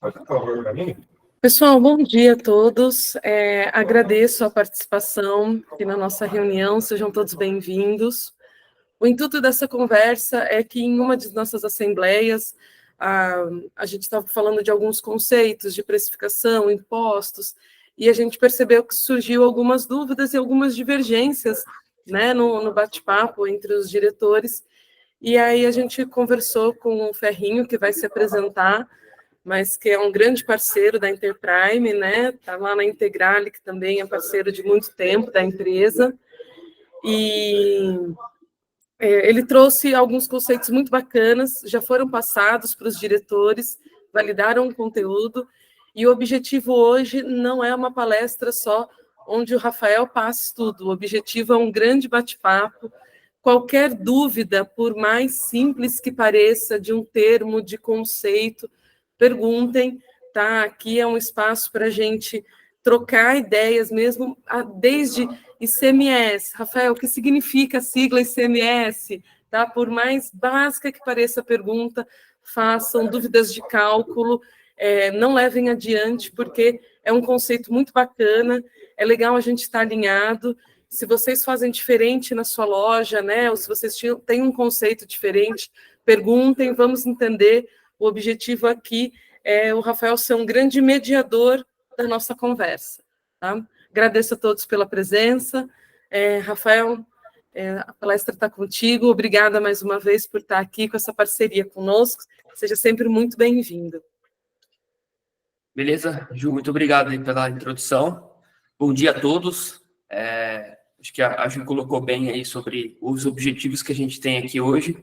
Por favor, para mim. Pessoal, bom dia a todos. Agradeço a participação aqui na nossa reunião, sejam todos bem-vindos. O intuito dessa conversa é que em uma de nossas assembleias, a gente estava falando de alguns conceitos de precificação, impostos, e a gente percebeu que surgiu algumas dúvidas e algumas divergências, né, no bate-papo entre os diretores, e aí a gente conversou com o Ferrinho, que vai se apresentar, mas que é um grande parceiro da Interprime, né? Está lá na Integrale, que também é parceiro de muito tempo da empresa. E ele trouxe alguns conceitos muito bacanas, já foram passados para os diretores, validaram o conteúdo, e o objetivo hoje não é uma palestra só onde o Rafael passe tudo, o objetivo é um grande bate-papo. Qualquer dúvida, por mais simples que pareça, de um termo, de conceito, perguntem, tá? Aqui é um espaço para a gente trocar ideias mesmo, desde ICMS. Rafael, o que significa a sigla ICMS? Tá? Por mais básica que pareça a pergunta, façam dúvidas de cálculo, não levem adiante, porque é um conceito muito bacana, é legal a gente estar alinhado. Se vocês fazem diferente na sua loja, né, ou se vocês têm um conceito diferente, perguntem, vamos entender. O objetivo aqui é o Rafael ser um grande mediador da nossa conversa. Tá? Agradeço a todos pela presença. Rafael, a palestra está contigo. Obrigada mais uma vez por estar aqui com essa parceria conosco. Seja sempre muito bem-vindo. Beleza, Ju, muito obrigado aí pela introdução. Bom dia a todos. Acho que a Ju colocou bem aí sobre os objetivos que a gente tem aqui hoje.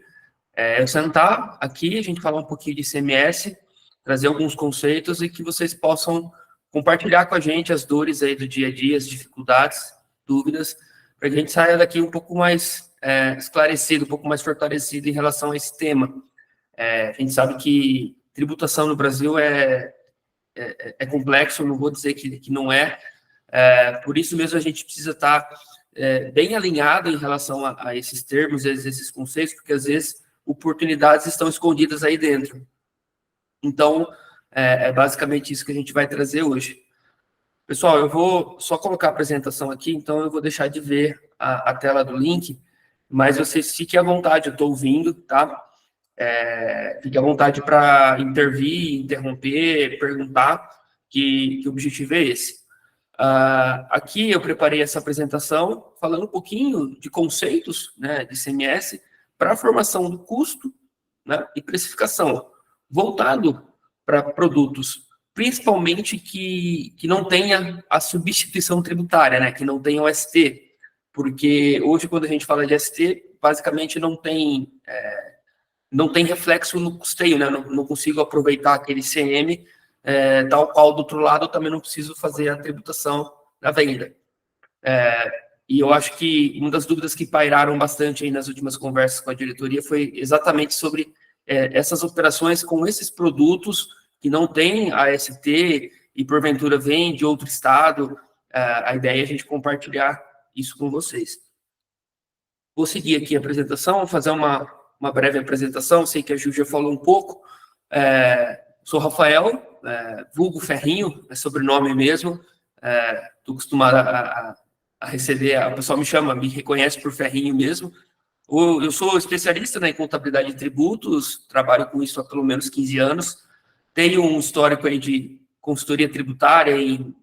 Eu sentar aqui, a gente falar um pouquinho de ICMS, trazer alguns conceitos e que vocês possam compartilhar com a gente as dores aí do dia a dia, as dificuldades, dúvidas, para que a gente saia daqui um pouco mais esclarecido, um pouco mais fortalecido em relação a esse tema. A gente sabe que tributação no Brasil é complexo, não vou dizer que não é. Por isso mesmo a gente precisa estar bem alinhado em relação a esses termos, esses conceitos, porque às vezes oportunidades estão escondidas aí dentro. Então, é basicamente isso que a gente vai trazer hoje. Pessoal, eu vou só colocar a apresentação aqui, então eu vou deixar de ver a tela do link, mas vocês fiquem à vontade, eu estou ouvindo, tá? Fiquem à vontade para intervir, interromper, perguntar, que o objetivo é esse. Aqui eu preparei essa apresentação falando um pouquinho de conceitos, né, de ICMS, para a formação do custo, né, e precificação, voltado para produtos, principalmente que não tenha a substituição tributária, né, que não tenha o ST, porque hoje, quando a gente fala de ST, basicamente não tem reflexo no custeio, né, não consigo aproveitar aquele CM, tal qual do outro lado, eu também não preciso fazer a tributação da venda. E eu acho que uma das dúvidas que pairaram bastante aí nas últimas conversas com a diretoria foi exatamente sobre essas operações com esses produtos que não têm AST e porventura vêm de outro estado. A ideia é a gente compartilhar isso com vocês. Vou seguir aqui a apresentação, vou fazer uma breve apresentação. Sei que a Ju já falou um pouco. Sou Rafael, vulgo Ferrinho, é sobrenome mesmo. Estou acostumado a receber, o pessoal me reconhece por Ferrinho mesmo. Eu sou especialista, né, em contabilidade de tributos, trabalho com isso há pelo menos 15 anos. Tenho um histórico aí de consultoria tributária em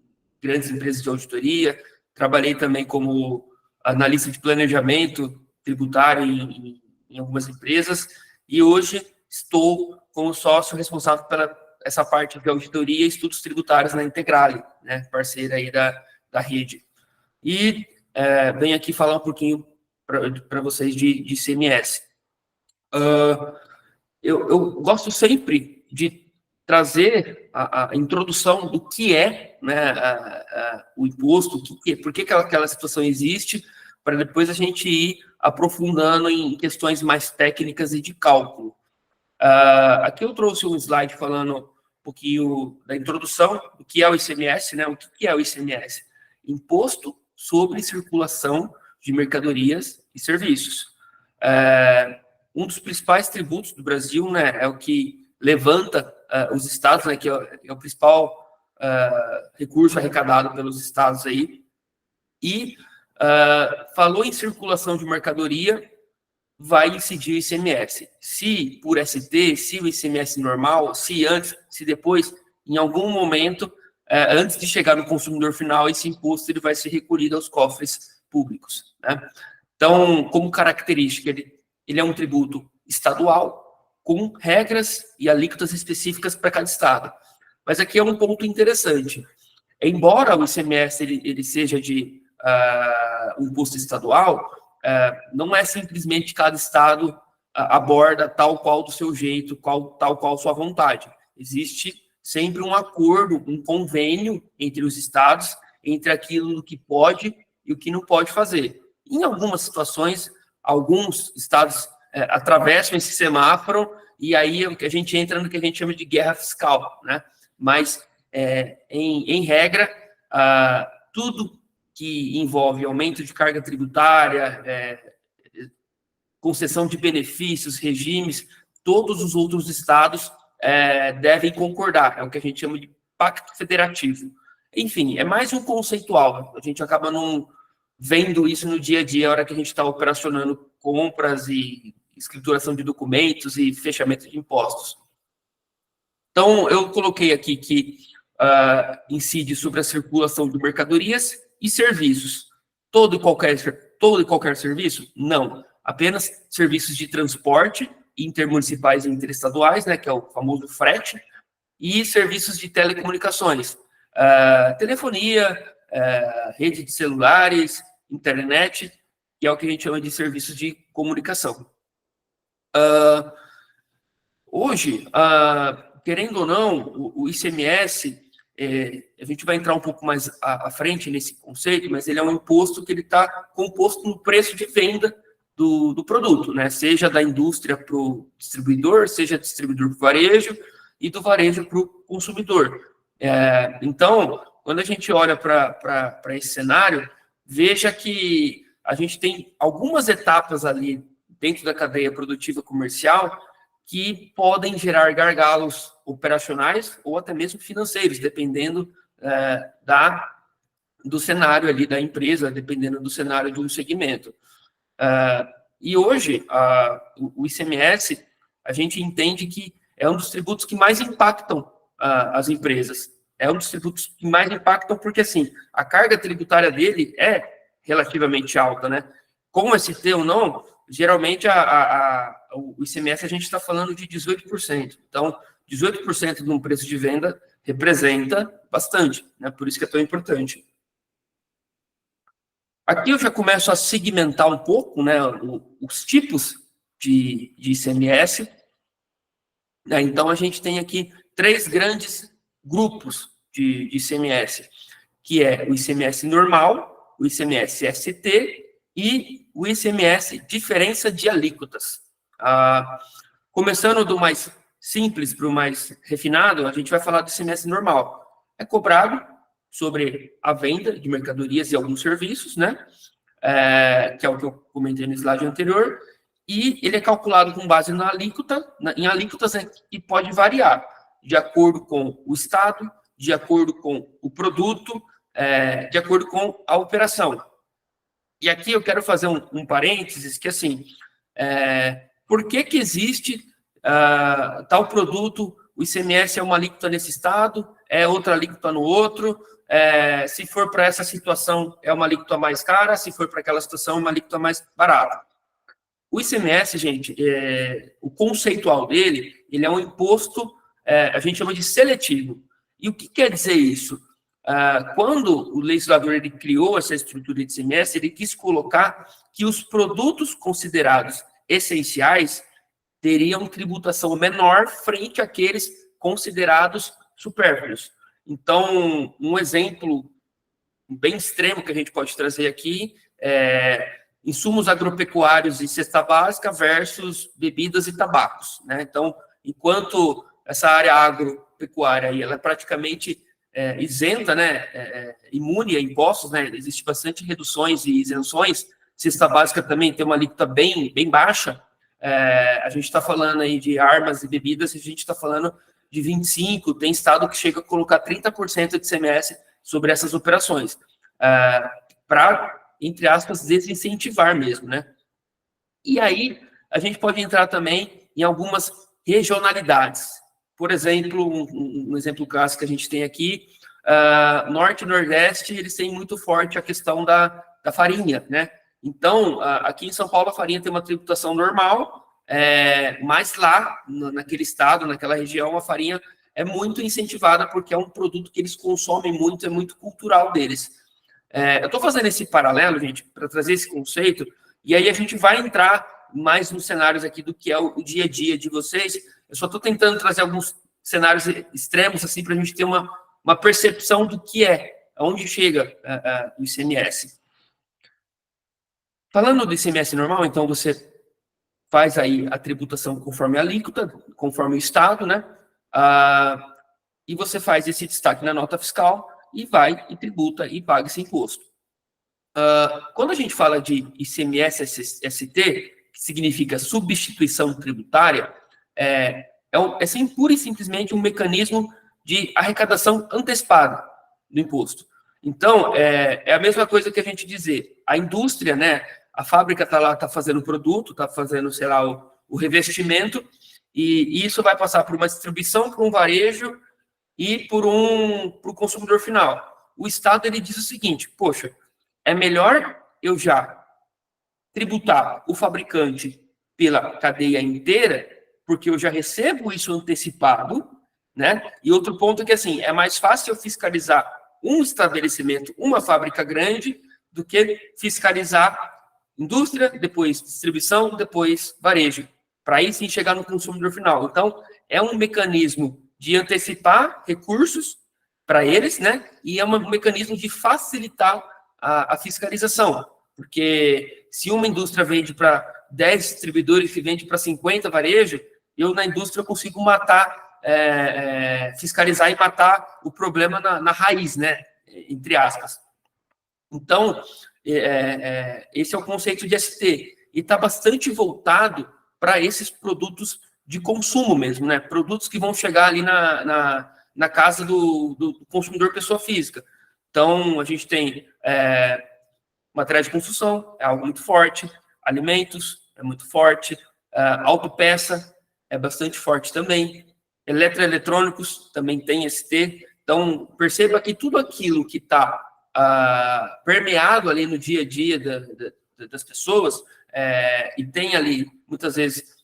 grandes empresas de auditoria. Trabalhei também como analista de planejamento tributário em algumas empresas. E hoje estou como sócio responsável pela essa parte de auditoria e estudos tributários na Integrale, né, parceira aí da rede. E venho aqui falar um pouquinho para vocês de ICMS. Eu gosto sempre de trazer a introdução do que é, né, o imposto, por que aquela situação existe, para depois a gente ir aprofundando em questões mais técnicas e de cálculo. Aqui eu trouxe um slide falando um pouquinho da introdução do que é o ICMS, né? O que é o ICMS? Imposto sobre circulação de mercadorias e serviços. Um dos principais tributos do Brasil, né, é o que levanta os estados, né, que é o principal recurso arrecadado pelos estados aí, e falou em circulação de mercadoria, vai incidir o ICMS. Se por ST, se o ICMS normal, se antes, se depois, em algum momento, antes de chegar no consumidor final, esse imposto ele vai ser recolhido aos cofres públicos, né? Então, como característica, ele é um tributo estadual, com regras e alíquotas específicas para cada estado. Mas aqui é um ponto interessante. Embora o ICMS ele seja de um imposto estadual, não é simplesmente cada estado aborda tal qual do seu jeito, tal qual sua vontade. Existe sempre um acordo, um convênio entre os estados, entre aquilo que pode e o que não pode fazer. Em algumas situações, alguns estados atravessam esse semáforo e aí a gente entra no que a gente chama de guerra fiscal, né? Mas, em regra, tudo que envolve aumento de carga tributária, concessão de benefícios, regimes, todos os outros estados devem concordar. É o que a gente chama de pacto federativo. Enfim, é mais um conceitual. A gente acaba não vendo isso no dia a dia, a hora que a gente está operacionando compras e escrituração de documentos e fechamento de impostos. Então, eu coloquei aqui que incide sobre a circulação de mercadorias e serviços. Todo e qualquer serviço? Não. Apenas serviços de transporte intermunicipais e interestaduais, né, que é o famoso frete, e serviços de telecomunicações, telefonia, rede de celulares, internet, que é o que a gente chama de serviços de comunicação. Hoje, querendo ou não, o ICMS, a gente vai entrar um pouco mais à frente nesse conceito, mas ele é um imposto que ele está composto no preço de venda do produto, né? Seja da indústria para o distribuidor, seja distribuidor para o varejo e do varejo para o consumidor. Então, quando a gente olha para esse cenário, veja que a gente tem algumas etapas ali dentro da cadeia produtiva comercial que podem gerar gargalos operacionais ou até mesmo financeiros, dependendo do cenário ali da empresa, dependendo do cenário de um segmento. E hoje, o ICMS, a gente entende que é um dos tributos que mais impactam as empresas. É um dos tributos que mais impactam porque, assim, a carga tributária dele é relativamente alta, né? Com ST ou não, geralmente o ICMS a gente está falando de 18%. Então, 18% de um preço de venda representa bastante, né? Por isso que é tão importante. Aqui eu já começo a segmentar um pouco, né, os tipos de ICMS. Então, a gente tem aqui 3 grandes grupos de ICMS, que é o ICMS normal, o ICMS ST e o ICMS diferença de alíquotas. Começando do mais simples para o mais refinado, a gente vai falar do ICMS normal. É cobrado sobre a venda de mercadorias e alguns serviços, né? Que é o que eu comentei no slide anterior, e ele é calculado com base na alíquota, em alíquotas que pode variar, de acordo com o estado, de acordo com o produto, de acordo com a operação. E aqui eu quero fazer um parênteses, que assim, por que existe tal produto, o ICMS é uma alíquota nesse estado, é outra alíquota no outro, se for para essa situação é uma alíquota mais cara, se for para aquela situação é uma alíquota mais barata. O ICMS, gente, o conceitual dele, ele é um imposto, a gente chama de seletivo. E o que quer dizer isso? Quando o legislador ele criou essa estrutura de ICMS, ele quis colocar que os produtos considerados essenciais teriam tributação menor frente àqueles considerados supérfluos. Então, um exemplo bem extremo que a gente pode trazer aqui é insumos agropecuários e cesta básica versus bebidas e tabacos, né? Então, enquanto essa área agropecuária aí, ela é praticamente isenta, né, imune a impostos, né? Existe bastante reduções e isenções. Cesta básica também tem uma alíquota bem baixa. A gente está falando aí de armas e bebidas, a gente está falando de 25%, tem estado que chega a colocar 30% de ICMS sobre essas operações, para, entre aspas, desincentivar mesmo, né? E aí, a gente pode entrar também em algumas regionalidades. Por exemplo, um exemplo clássico que a gente tem aqui, Norte e Nordeste, eles têm muito forte a questão da farinha, né? Então, aqui em São Paulo, a farinha tem uma tributação normal, mas lá, naquele estado, naquela região, a farinha é muito incentivada porque é um produto que eles consomem muito, é muito cultural deles. Eu estou fazendo esse paralelo, gente, para trazer esse conceito, e aí a gente vai entrar mais nos cenários aqui do que é o dia a dia de vocês. Eu só estou tentando trazer alguns cenários extremos, assim, para a gente ter uma percepção do que aonde chega o ICMS. Falando do ICMS normal, então, você faz aí a tributação conforme a alíquota, conforme o estado, né? E você faz esse destaque na nota fiscal e vai e tributa e paga esse imposto. Quando a gente fala de ICMS-ST, que significa substituição tributária, é pura e simplesmente um mecanismo de arrecadação antecipada do imposto. Então, é a mesma coisa que a gente dizer, a indústria, né, a fábrica está lá, está fazendo o produto, está fazendo, sei lá, o revestimento, e isso vai passar por uma distribuição, por um varejo e por o consumidor final. O Estado, ele diz o seguinte, poxa, é melhor eu já tributar o fabricante pela cadeia inteira, porque eu já recebo isso antecipado, né? E outro ponto é que, assim, é mais fácil eu fiscalizar um estabelecimento, uma fábrica grande, do que fiscalizar indústria, depois distribuição, depois varejo, para aí sim chegar no consumidor final. Então, é um mecanismo de antecipar recursos para eles, né? E é um mecanismo de facilitar a fiscalização, porque se uma indústria vende para 10 distribuidores que vende para 50 varejo, eu na indústria consigo matar, fiscalizar e matar o problema na raiz, né? Entre aspas. Então, esse é o conceito de ST, e está bastante voltado para esses produtos de consumo mesmo, né? Produtos que vão chegar ali na casa do consumidor pessoa física. Então, a gente tem materiais de construção, é algo muito forte, alimentos, é muito forte, autopeça, é bastante forte também, eletroeletrônicos, também tem ST. Então, perceba que tudo aquilo que está permeado ali no dia a dia das pessoas, e tem ali, muitas vezes,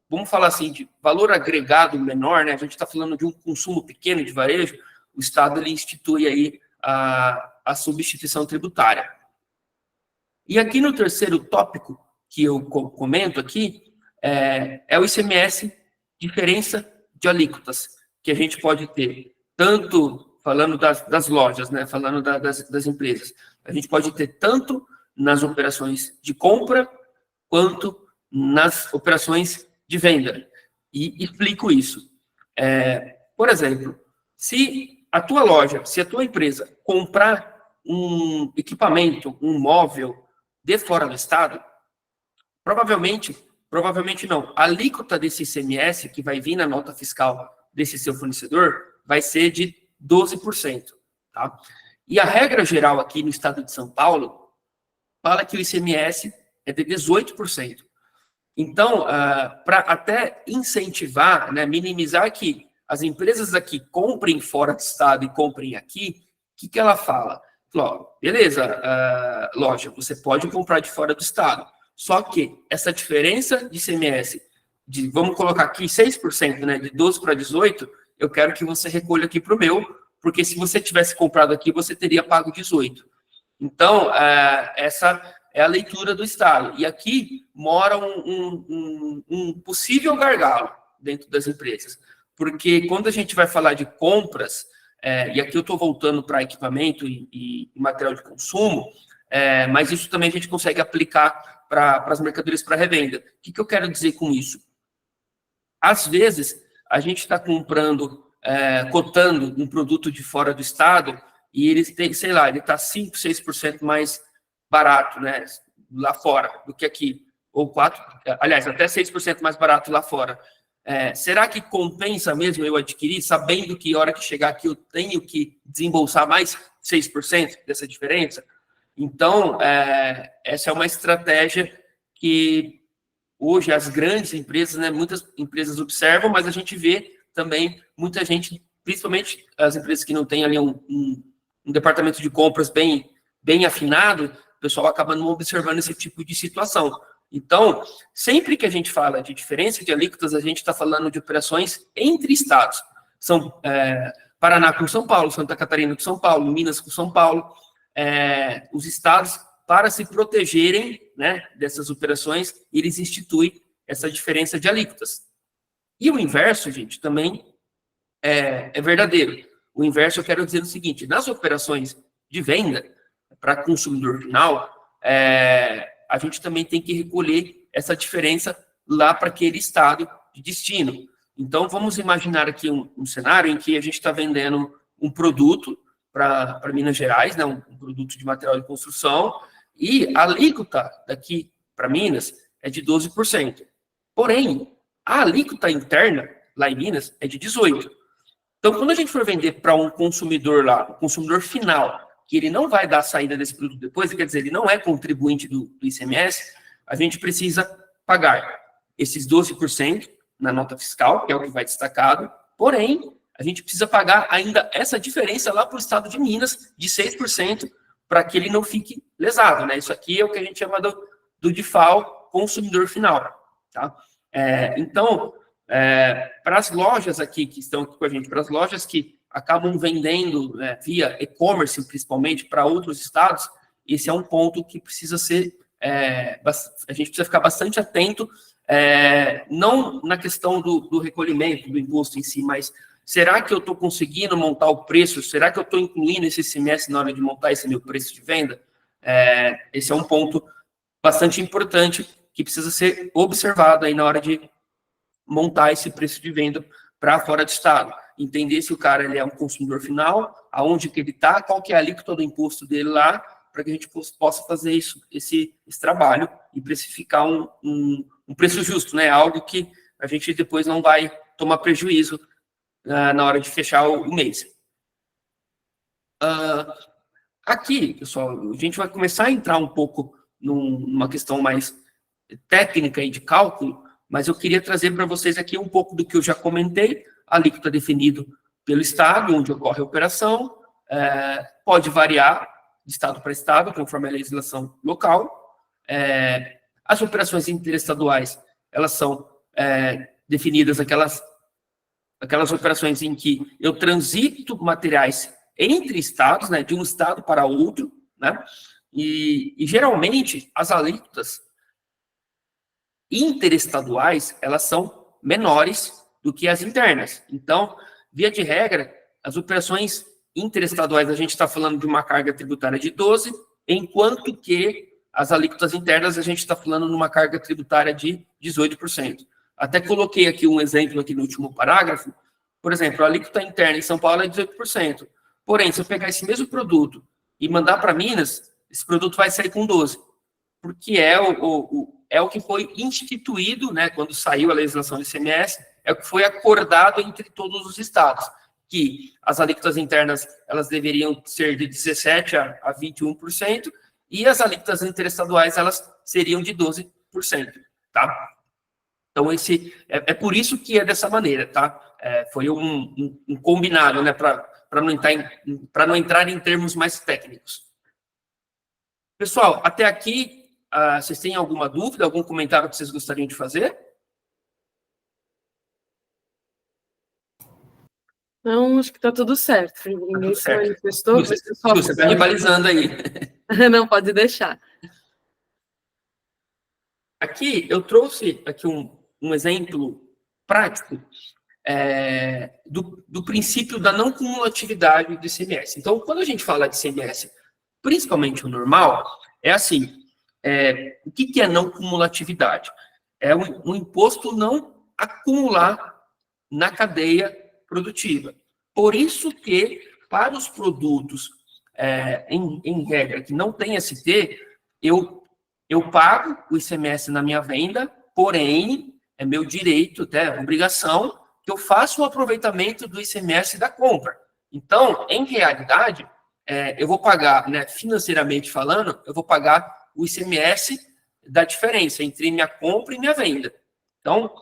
vamos falar assim, de valor agregado menor, né? A gente está falando de um consumo pequeno de varejo, o Estado ele institui aí a substituição tributária. E aqui no terceiro tópico que eu comento aqui, é o ICMS, diferença de alíquotas, que a gente pode ter, tanto falando das lojas, né, falando das empresas, a gente pode ter tanto nas operações de compra, quanto nas operações de venda. E explico isso. Por exemplo, se a tua loja, se a tua empresa comprar um equipamento, um móvel de fora do estado, provavelmente não, a alíquota desse ICMS que vai vir na nota fiscal desse seu fornecedor vai ser de 12%. Tá? E a regra geral aqui no estado de São Paulo fala que o ICMS é de 18%. Então, para até incentivar, né, minimizar que as empresas aqui comprem fora do estado e comprem aqui, o que ela fala? Ó, beleza, loja, você pode comprar de fora do estado, só que essa diferença de ICMS, vamos colocar aqui 6%, né, de 12 para 18, eu quero que você recolha aqui para o meu, porque se você tivesse comprado aqui, você teria pago 18. Então, essa é a leitura do Estado. E aqui mora um possível gargalo dentro das empresas. Porque quando a gente vai falar de compras, e aqui eu estou voltando para equipamento e material de consumo, mas isso também a gente consegue aplicar para as mercadorias para revenda. O que eu quero dizer com isso? Às vezes, a gente está comprando, cotando um produto de fora do estado e ele tem, sei lá, ele está 5%, 6% mais barato, né, lá fora do que aqui, ou 4%, aliás, até 6% mais barato lá fora. será que compensa mesmo eu adquirir, sabendo que a hora que chegar aqui eu tenho que desembolsar mais 6% dessa diferença? Então, essa é uma estratégia que hoje as grandes empresas, né, muitas empresas observam, mas a gente vê também muita gente, principalmente as empresas que não têm ali um departamento de compras bem afinado, o pessoal acaba não observando esse tipo de situação. Então, sempre que a gente fala de diferença de alíquotas, a gente está falando de operações entre estados. São Paraná com São Paulo, Santa Catarina com São Paulo, Minas com São Paulo. Os estados, para se protegerem, né, dessas operações, eles instituem essa diferença de alíquotas. E o inverso, gente, também é verdadeiro. O inverso eu quero dizer o seguinte: nas operações de venda para consumidor final, a gente também tem que recolher essa diferença lá para aquele estado de destino. Então, vamos imaginar aqui um cenário em que a gente está vendendo um produto para Minas Gerais, né, um produto de material de construção, e a alíquota daqui para Minas é de 12%. Porém, a alíquota interna lá em Minas é de 18%. Então, quando a gente for vender para um consumidor lá, um consumidor final, que ele não vai dar a saída desse produto depois, quer dizer, ele não é contribuinte do ICMS, a gente precisa pagar esses 12% na nota fiscal, que é o que vai destacado, porém, a gente precisa pagar ainda essa diferença lá para o estado de Minas, de 6%, para que ele não fique lesado, né? Isso aqui é o que a gente chama do DIFAL consumidor final, tá? Então, para as lojas aqui que estão aqui com a gente, para as lojas que acabam vendendo via e-commerce, principalmente, para outros estados, esse é um ponto que precisa ser, a gente precisa ficar bastante atento, não na questão do recolhimento do imposto em si, mas será que eu estou conseguindo montar o preço? Será que eu estou incluindo esse ICMS na hora de montar esse meu preço de venda? Esse é um ponto bastante importante que precisa ser observado aí na hora de montar esse preço de venda para fora do estado. Entender se o cara ele é um consumidor final, aonde que ele está, qual que é a alíquota do imposto dele lá, para que a gente possa fazer esse trabalho e precificar um preço justo, né? Algo que a gente depois não vai tomar prejuízo na hora de fechar o mês. Aqui, pessoal, a gente vai começar a entrar um pouco numa questão mais técnica e de cálculo, mas eu queria trazer para vocês aqui um pouco do que eu já comentei. A alíquota definido pelo estado onde ocorre a operação, pode variar de estado para estado, conforme a legislação local. As operações interestaduais, elas são definidas aquelas operações em que eu transito materiais entre estados, né, de um estado para outro, né, e geralmente as alíquotas interestaduais, elas são menores do que as internas. Então, via de regra, as operações interestaduais, a gente está falando de uma carga tributária de 12%, enquanto que as alíquotas internas, a gente está falando de uma carga tributária de 18%. Até coloquei aqui um exemplo aqui no último parágrafo. Por exemplo, a alíquota interna em São Paulo é 18%. Porém, se eu pegar esse mesmo produto e mandar para Minas, esse produto vai sair com 12%, porque é o que foi instituído, né, quando saiu a legislação do ICMS, é o que foi acordado entre todos os estados, que as alíquotas internas elas deveriam ser de 17% a 21%, e as alíquotas interestaduais elas seriam de 12%, tá? Então, é por isso que é dessa maneira, tá? Foi um combinado, né, para não entrar em termos mais técnicos. Pessoal, até aqui, vocês têm alguma dúvida, algum comentário que vocês gostariam de fazer? Não, acho que está tudo certo. Ninguém se manifestou. Você está me balizando aí. Não, pode deixar. Aqui, eu trouxe aqui um exemplo prático do princípio da não cumulatividade do ICMS. Então, quando a gente fala de ICMS, principalmente o normal, é assim, o que é não cumulatividade? É um imposto não acumular na cadeia produtiva. Por isso que, para os produtos, em regra, que não tem ST, eu pago o ICMS na minha venda, porém, é meu direito, até obrigação, que eu faça o aproveitamento do ICMS da compra. Então, em realidade, eu vou pagar, né, financeiramente falando, eu vou pagar o ICMS da diferença entre minha compra e minha venda. Então,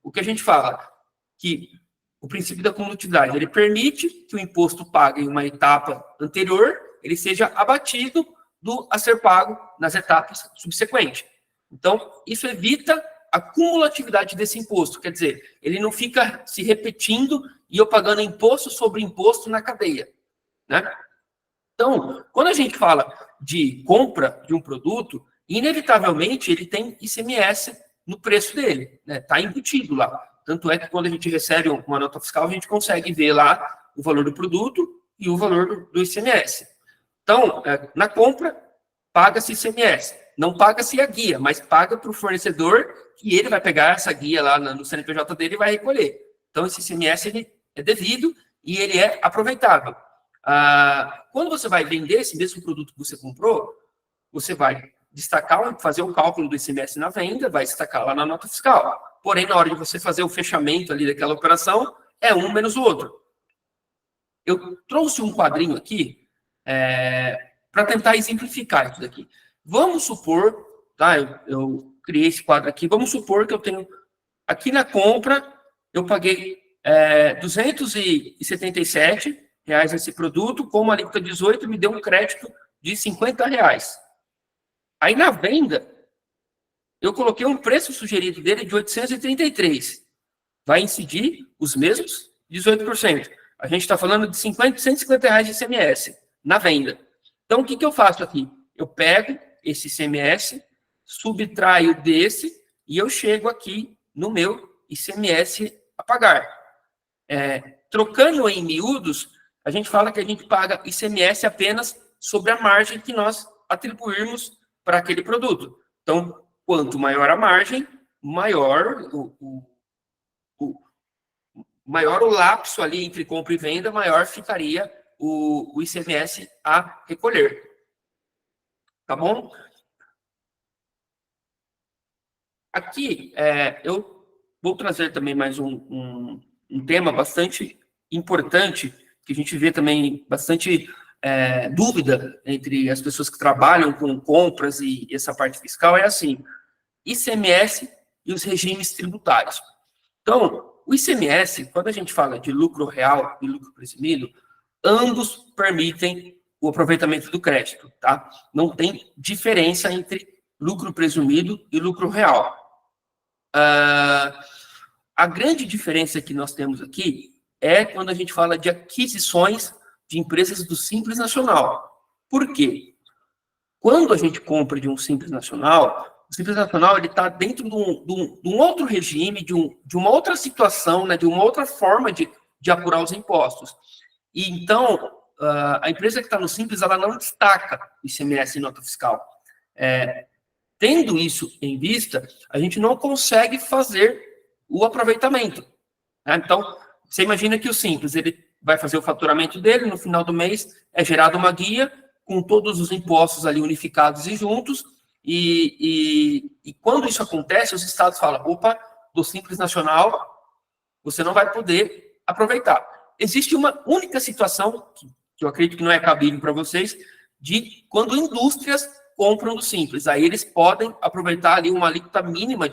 o que a gente fala, que o princípio da cumulatividade, ele permite que o imposto pago em uma etapa anterior, ele seja abatido a ser pago nas etapas subsequentes. Então, isso evita a cumulatividade desse imposto, quer dizer, ele não fica se repetindo e eu pagando imposto sobre imposto na cadeia, né? Então, quando a gente fala de compra de um produto, inevitavelmente ele tem ICMS no preço dele, né? Está embutido lá. Tanto é que quando a gente recebe uma nota fiscal, a gente consegue ver lá o valor do produto e o valor do ICMS. Então, na compra, paga-se ICMS. Não paga-se a guia, mas paga para o fornecedor e ele vai pegar essa guia lá no CNPJ dele e vai recolher. Então, esse ICMS ele é devido e ele é aproveitável. Quando você vai vender esse mesmo produto que você comprou, você vai destacar, fazer o cálculo do ICMS na venda, vai destacar lá na nota fiscal. Porém, na hora de você fazer o fechamento ali daquela operação, é um menos o outro. Eu trouxe um quadrinho aqui para tentar exemplificar isso daqui. Vamos supor, tá? Eu criei esse quadro aqui. Vamos supor que eu tenho aqui na compra, eu paguei R$277 esse produto, com uma alíquota 18, me deu um crédito de R$50. Aí na venda, eu coloquei um preço sugerido dele de 833. Vai incidir os mesmos 18%. A gente está falando de R$150 de ICMS na venda. Então, o que eu faço aqui? Eu pego esse ICMS, subtraio desse e eu chego aqui no meu ICMS a pagar. Trocando em miúdos, a gente fala que a gente paga ICMS apenas sobre a margem que nós atribuirmos para aquele produto. Então, quanto maior a margem, maior o lapso ali entre compra e venda, maior ficaria o ICMS a recolher. Tá bom? Aqui, eu vou trazer também mais um tema bastante importante, que a gente vê também bastante dúvida entre as pessoas que trabalham com compras e essa parte fiscal, é assim, ICMS e os regimes tributários. Então, o ICMS, quando a gente fala de lucro real e lucro presumido, ambos permitem o aproveitamento do crédito, tá? Não tem diferença entre lucro presumido e lucro real. A grande diferença que nós temos aqui é quando a gente fala de aquisições de empresas do Simples Nacional. Por quê? Quando a gente compra de um Simples Nacional, o Simples Nacional está dentro de um outro regime, de uma outra situação, né, de uma outra forma de apurar os impostos. E então, a empresa que está no Simples, ela não destaca o ICMS em nota fiscal. Tendo isso em vista, a gente não consegue fazer o aproveitamento, né? Então, você imagina que o Simples, ele vai fazer o faturamento dele, no final do mês é gerada uma guia com todos os impostos ali unificados e juntos, e quando isso acontece, os estados falam, opa, do Simples Nacional, você não vai poder aproveitar. Existe uma única situação, que eu acredito que não é cabível para vocês, de quando indústrias compram do Simples. Aí eles podem aproveitar ali uma alíquota mínima,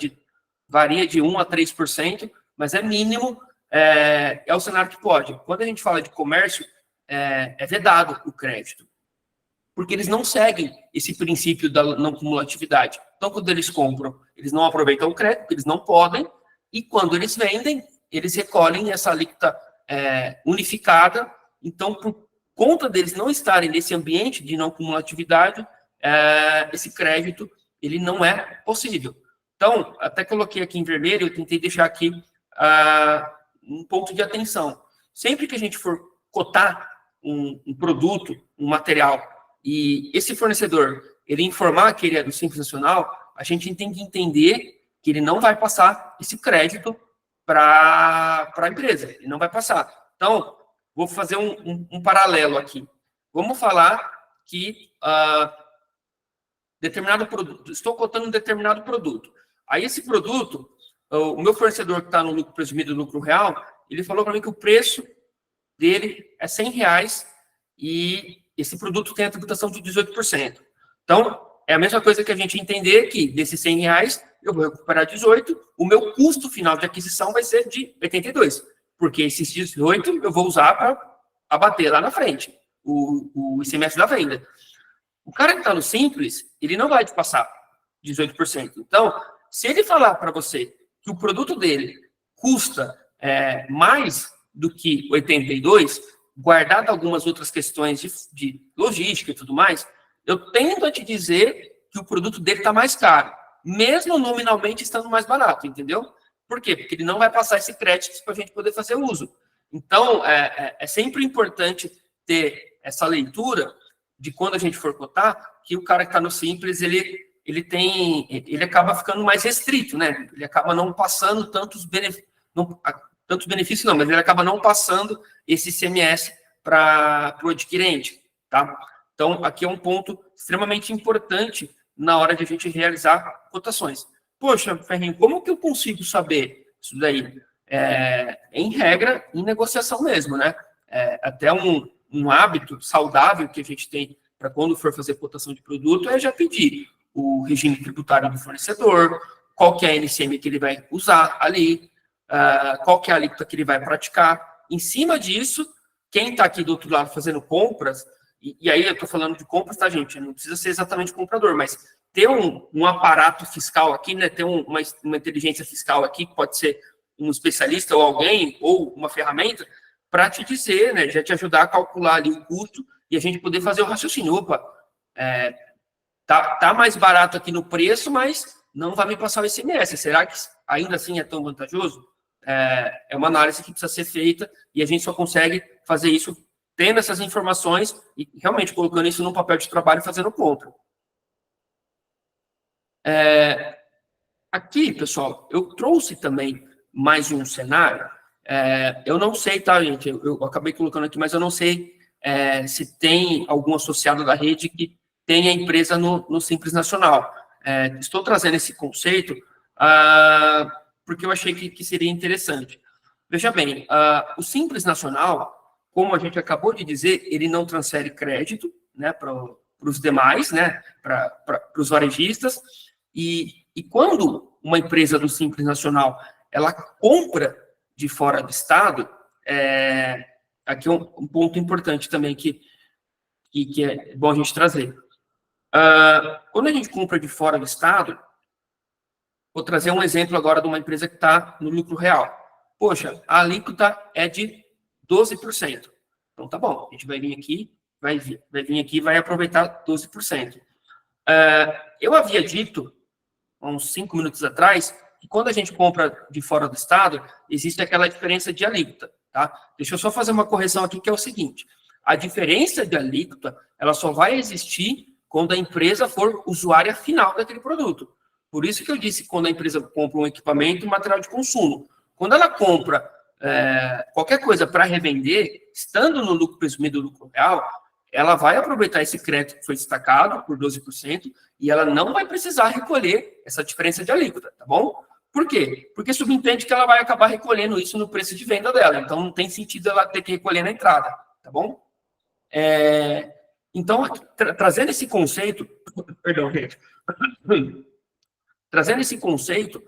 varia de 1% a 3%, mas é mínimo, é o cenário que pode. Quando a gente fala de comércio, é vedado o crédito, porque eles não seguem esse princípio da não cumulatividade. Então, quando eles compram, eles não aproveitam o crédito, porque eles não podem, e quando eles vendem, eles recolhem essa alíquota unificada. Então, por conta deles não estarem nesse ambiente de não cumulatividade, esse crédito ele não é possível. Então, até coloquei aqui em vermelho, eu tentei deixar aqui um ponto de atenção. Sempre que a gente for cotar um produto, um material, e esse fornecedor ele informar que ele é do Simples Nacional, a gente tem que entender que ele não vai passar esse crédito para a empresa, ele não vai passar. Então, vou fazer um paralelo aqui. Vamos falar que determinado produto, estou cotando um determinado produto. Aí esse produto, o meu fornecedor que está no lucro presumido, no lucro real, ele falou para mim que o preço dele é R$100 e esse produto tem a tributação de 18%. Então, é a mesma coisa que a gente entender que desses R$100 eu vou recuperar 18, o meu custo final de aquisição vai ser de 82, porque esses 18 eu vou usar para abater lá na frente o ICMS da venda. O cara que está no Simples, ele não vai te passar 18%. Então, se ele falar para você que o produto dele custa mais do que 82, guardado algumas outras questões de logística e tudo mais, eu tendo a te dizer que o produto dele está mais caro, mesmo nominalmente estando mais barato, entendeu? Por quê? Porque ele não vai passar esse crédito para a gente poder fazer uso. Então, é sempre importante ter essa leitura de quando a gente for cotar, que o cara que está no Simples, ele acaba ficando mais restrito, né? Ele acaba não passando tantos benefícios, não, mas ele acaba não passando esse ICMS para o adquirente, tá? Então, aqui é um ponto extremamente importante na hora de a gente realizar cotações. Poxa, Ferrinho, como que eu consigo saber isso daí? Em regra, em negociação mesmo, né? Até um hábito saudável que a gente tem para quando for fazer cotação de produto é já pedir o regime tributário do fornecedor, qual que é a NCM que ele vai usar ali, qual que é a alíquota que ele vai praticar. Em cima disso, quem está aqui do outro lado fazendo compras, e aí eu estou falando de compras, tá, gente? Não precisa ser exatamente comprador, mas ter um aparato fiscal aqui, né? Ter uma inteligência fiscal aqui, que pode ser um especialista ou alguém, ou uma ferramenta, para te dizer, né? Já te ajudar a calcular ali o custo e a gente poder fazer o raciocínio. Opa, tá mais barato aqui no preço, mas não vai me passar o ICMS. Será que ainda assim é tão vantajoso? É uma análise que precisa ser feita e a gente só consegue fazer isso tendo essas informações e realmente colocando isso num papel de trabalho e fazendo compra. Aqui, pessoal, eu trouxe também mais um cenário. Eu não sei, tá, gente? Eu acabei colocando aqui, mas eu não sei se tem algum associado da rede que tenha empresa no Simples Nacional. Estou trazendo esse conceito porque eu achei que seria interessante. Veja bem, o Simples Nacional, como a gente acabou de dizer, ele não transfere crédito, né, para os demais, né, para os varejistas, e quando uma empresa do Simples Nacional ela compra de fora do estado, aqui é um ponto importante também que é bom a gente trazer. Quando a gente compra de fora do estado, vou trazer um exemplo agora de uma empresa que está no lucro real. Poxa, a alíquota é de 12%. Então, tá bom, a gente vai vir aqui, vai aproveitar 12%. Eu havia dito, há uns 5 minutos atrás, que quando a gente compra de fora do estado, existe aquela diferença de alíquota, tá? Deixa eu só fazer uma correção aqui, que é o seguinte. A diferença de alíquota, ela só vai existir quando a empresa for usuária final daquele produto. Por isso que eu disse que quando a empresa compra um equipamento, um material de consumo. Quando ela compra qualquer coisa para revender, estando no lucro presumido do lucro real, ela vai aproveitar esse crédito que foi destacado por 12% e ela não vai precisar recolher essa diferença de alíquota, tá bom? Por quê? Porque subentende que ela vai acabar recolhendo isso no preço de venda dela, então não tem sentido ela ter que recolher na entrada, tá bom? Então, trazendo esse conceito, perdão, gente, trazendo esse conceito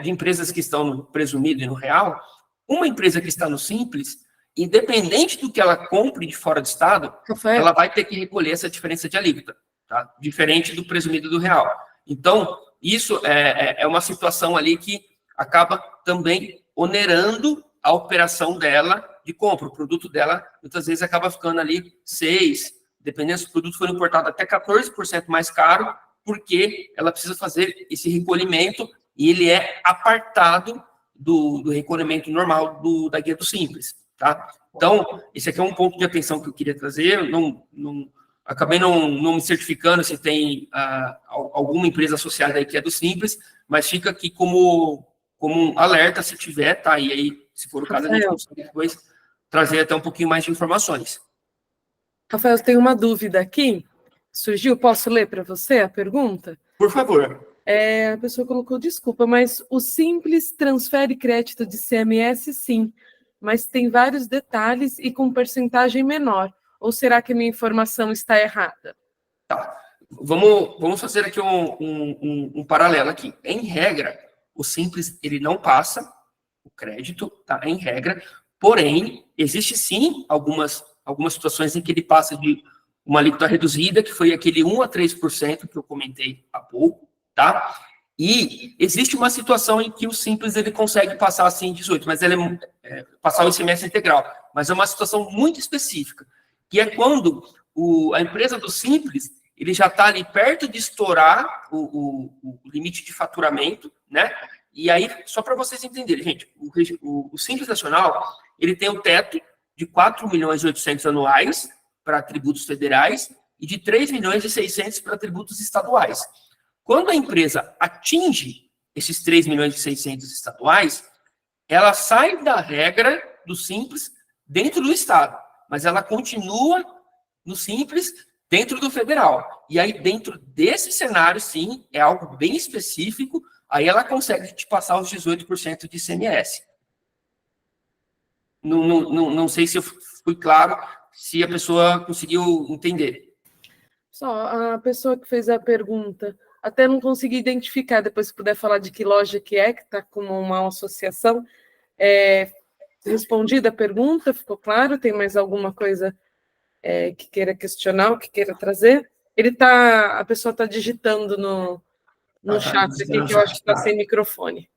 de empresas que estão no presumido e no real, uma empresa que está no Simples, independente do que ela compre de fora do estado, ela vai ter que recolher essa diferença de alíquota, tá? Diferente do presumido do real. Então, isso é uma situação ali que acaba também onerando a operação dela de compra. O produto dela, muitas vezes, acaba ficando ali 6%, dependendo se o produto for importado, até 14% mais caro, porque ela precisa fazer esse recolhimento e ele é apartado do recolhimento normal da guia do Simples, tá? Então, esse aqui é um ponto de atenção que eu queria trazer. Acabei não me certificando se tem alguma empresa associada aí que é do Simples, mas fica aqui como um alerta se tiver, tá? E aí, se for o caso, a gente consegue depois trazer até um pouquinho mais de informações. Rafael, eu tenho uma dúvida aqui. Surgiu, posso ler para você a pergunta? Por favor. A pessoa colocou, desculpa, mas o Simples transfere crédito de CMS, sim, mas tem vários detalhes e com porcentagem menor. Ou será que a minha informação está errada? Tá. Vamos fazer aqui um paralelo aqui. Em regra, o Simples ele não passa o crédito, tá? Em regra. Porém, existe sim algumas situações em que ele passa de uma alíquota reduzida, que foi aquele 1 a 3% que eu comentei há pouco, tá? E existe uma situação em que o Simples ele consegue passar assim 18, mas ele passar o ICMS integral, mas é uma situação muito específica, que é quando a empresa do Simples ele já está ali perto de estourar o limite de faturamento, né? E aí, só para vocês entenderem, gente, o Simples Nacional ele tem um teto de 4.800.000 anuais para tributos federais e de 3.600.000 para tributos estaduais. Quando a empresa atinge esses 3.600.000 estaduais, ela sai da regra do Simples dentro do Estado, mas ela continua no Simples dentro do federal. E aí, dentro desse cenário, sim, é algo bem específico, aí ela consegue te passar os 18% de ICMS. Não sei se eu fui claro, se a pessoa conseguiu entender. Só a pessoa que fez a pergunta, até não consegui identificar, depois se puder falar de que loja que está como uma associação. Respondida a pergunta, ficou claro? Tem mais alguma coisa que queira questionar, que queira trazer? A pessoa está digitando no chat aqui, que eu acho que está sem microfone.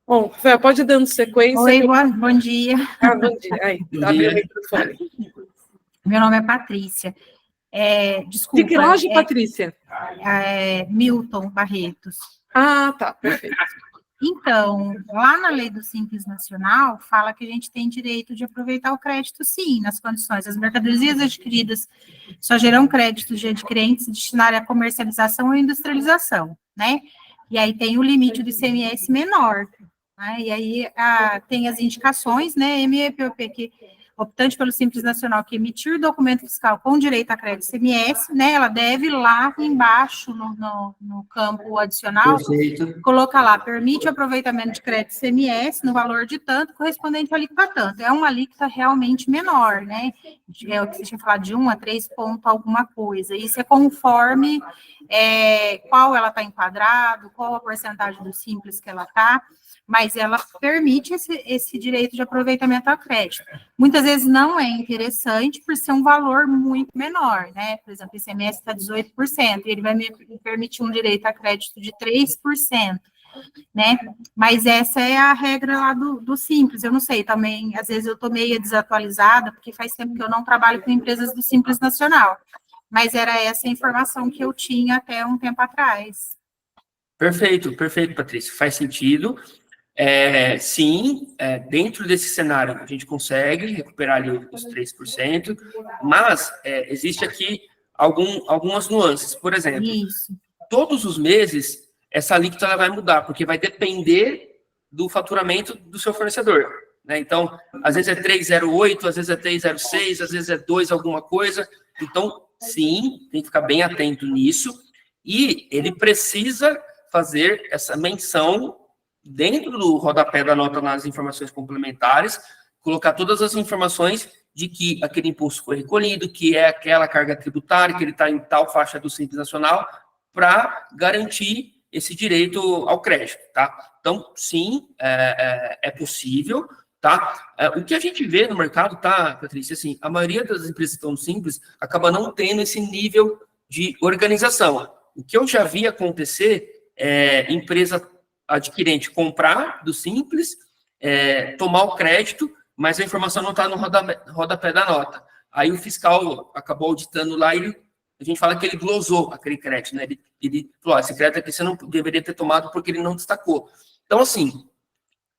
Bom, Rafael, pode ir dando sequência. Oi, bom dia. Bom dia. Aí, abriu o microfone. Meu nome é Patrícia. Desculpa. De que loja, Patrícia? Milton Barretos. Ah, tá, perfeito. Então, lá na lei do Simples Nacional, fala que a gente tem direito de aproveitar o crédito, sim, nas condições. As mercadorias adquiridas só geram créditos de adquirentes destinados à comercialização ou industrialização, né? E aí tem o limite do ICMS menor, né? E aí tem as indicações, né? MEPOP, que optante pelo Simples Nacional que emitir documento fiscal com direito a crédito ICMS, né, ela deve ir lá embaixo, no campo adicional, Perfeito. Colocar lá, permite o aproveitamento de crédito ICMS no valor de tanto, correspondente à alíquota tanto. É uma alíquota realmente menor, né? É o que você tinha falado, de 1 a 3 ponto alguma coisa. Isso é conforme qual ela está enquadrado, qual a porcentagem do Simples que ela está, mas ela permite esse direito de aproveitamento a crédito. Muitas vezes não é interessante por ser um valor muito menor, né? Por exemplo, o ICMS está 18%, e ele vai me permitir um direito a crédito de 3%, né? Mas essa é a regra lá do Simples. Eu não sei, também, às vezes eu estou meio desatualizada, porque faz tempo que eu não trabalho com empresas do Simples Nacional, mas era essa a informação que eu tinha até um tempo atrás. Perfeito, Patrícia, faz sentido. Sim, dentro desse cenário a gente consegue recuperar ali os 3%, mas existe aqui algumas nuances. Por exemplo, todos os meses essa alíquota ela vai mudar, porque vai depender do faturamento do seu fornecedor, né? Então, às vezes é 3,08, às vezes é 3,06, às vezes é 2 alguma coisa. Então, sim, tem que ficar bem atento nisso. E ele precisa fazer essa menção dentro do rodapé da nota nas informações complementares, colocar todas as informações de que aquele imposto foi recolhido, que é aquela carga tributária, que ele está em tal faixa do Simples Nacional, para garantir esse direito ao crédito, tá? Então, sim, é possível, tá? O que a gente vê no mercado, tá, Patrícia, assim, a maioria das empresas que estão simples acaba não tendo esse nível de organização. O que eu já vi acontecer é empresa adquirente comprar do Simples, tomar o crédito, mas a informação não está no rodapé da nota. Aí o fiscal acabou auditando lá e a gente fala que ele glosou aquele crédito, né? Ele falou, esse crédito aqui você não deveria ter tomado porque ele não destacou. Então, assim,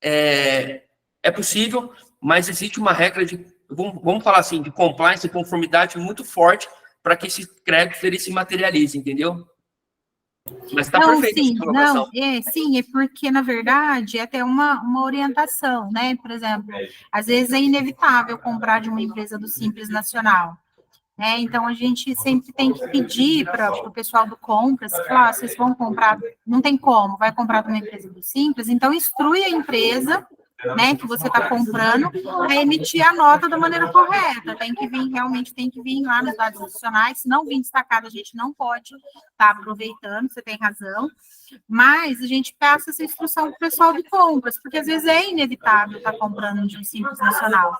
é possível, mas existe uma regra de, vamos falar assim, de compliance e conformidade muito forte para que esse crédito ele se materialize, entendeu? Mas está perfeito essa colocação. Sim, é porque, na verdade, é até uma orientação, né? Por exemplo, às vezes é inevitável comprar de uma empresa do Simples Nacional, Então, a gente sempre tem que pedir para o pessoal do Compras, falar, vocês vão comprar, não tem como, vai comprar de uma empresa do Simples, então instrui a empresa, né, que você está comprando, a emitir a nota da maneira correta. Tem que vir, realmente tem que vir lá nos dados adicionais. Se não vir destacado, a gente não pode estar aproveitando, você tem razão. Mas a gente passa essa instrução para o pessoal de compras, porque às vezes é inevitável estar comprando de um Simples Nacional.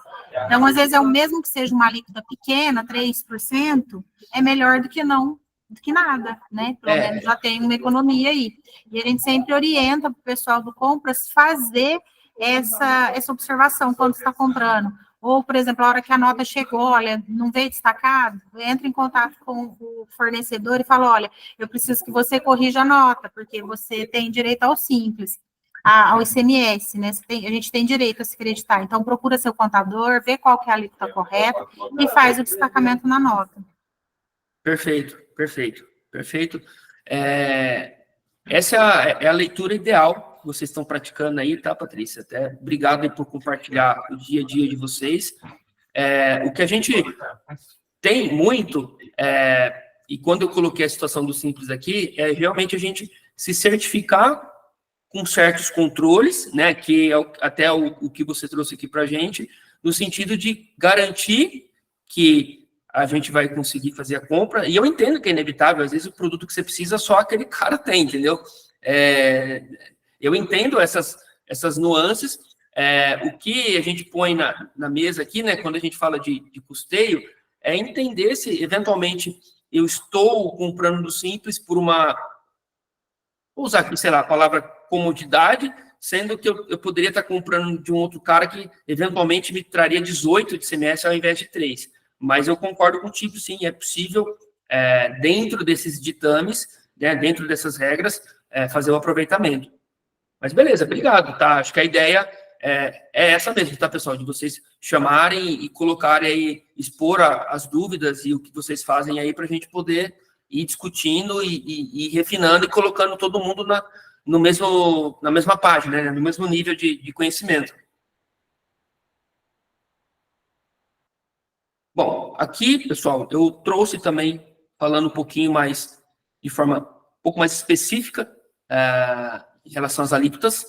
Então, às vezes é o mesmo que seja uma alíquota pequena, 3%, é melhor do que não, do que nada, né? Pelo menos já tem uma economia aí. E a gente sempre orienta para o pessoal do compras fazer essa observação quando está comprando. Ou, por exemplo, a hora que a nota chegou, olha, não veio destacado, entra em contato com o fornecedor e fala, olha, eu preciso que você corrija a nota, porque você tem direito ao Simples, ao ICMS, né? A gente tem direito a se creditar. Então, procura seu contador, vê qual que é a alíquota correta e faz o destacamento na nota. Perfeito. Essa é a leitura ideal que vocês estão praticando aí, tá, Patrícia? Até obrigado aí por compartilhar o dia a dia de vocês. O que a gente tem muito, e quando eu coloquei a situação do Simples aqui, é realmente a gente se certificar com certos controles, né, que é até o que você trouxe aqui para a gente, no sentido de garantir que a gente vai conseguir fazer a compra, e eu entendo que é inevitável, às vezes o produto que você precisa só aquele cara tem, entendeu? Eu entendo essas nuances. O que a gente põe na mesa aqui, né, quando a gente fala de custeio, é entender se, eventualmente, eu estou comprando do Simples por uma... Vou usar aqui, sei lá, a palavra comodidade, sendo que eu poderia estar comprando de um outro cara que, eventualmente, me traria 18 de ICMS ao invés de 3. Mas eu concordo contigo, sim, é possível, dentro desses ditames, né, dentro dessas regras, fazer o aproveitamento. Mas beleza, obrigado, tá? Acho que a ideia é essa mesmo, tá, pessoal? De vocês chamarem e colocarem aí, expor as dúvidas e o que vocês fazem aí para a gente poder ir discutindo e refinando e colocando todo mundo na mesma página, né? No mesmo nível de conhecimento. Bom, aqui, pessoal, eu trouxe também, falando um pouquinho mais, de forma um pouco mais específica, em relação às alíquotas.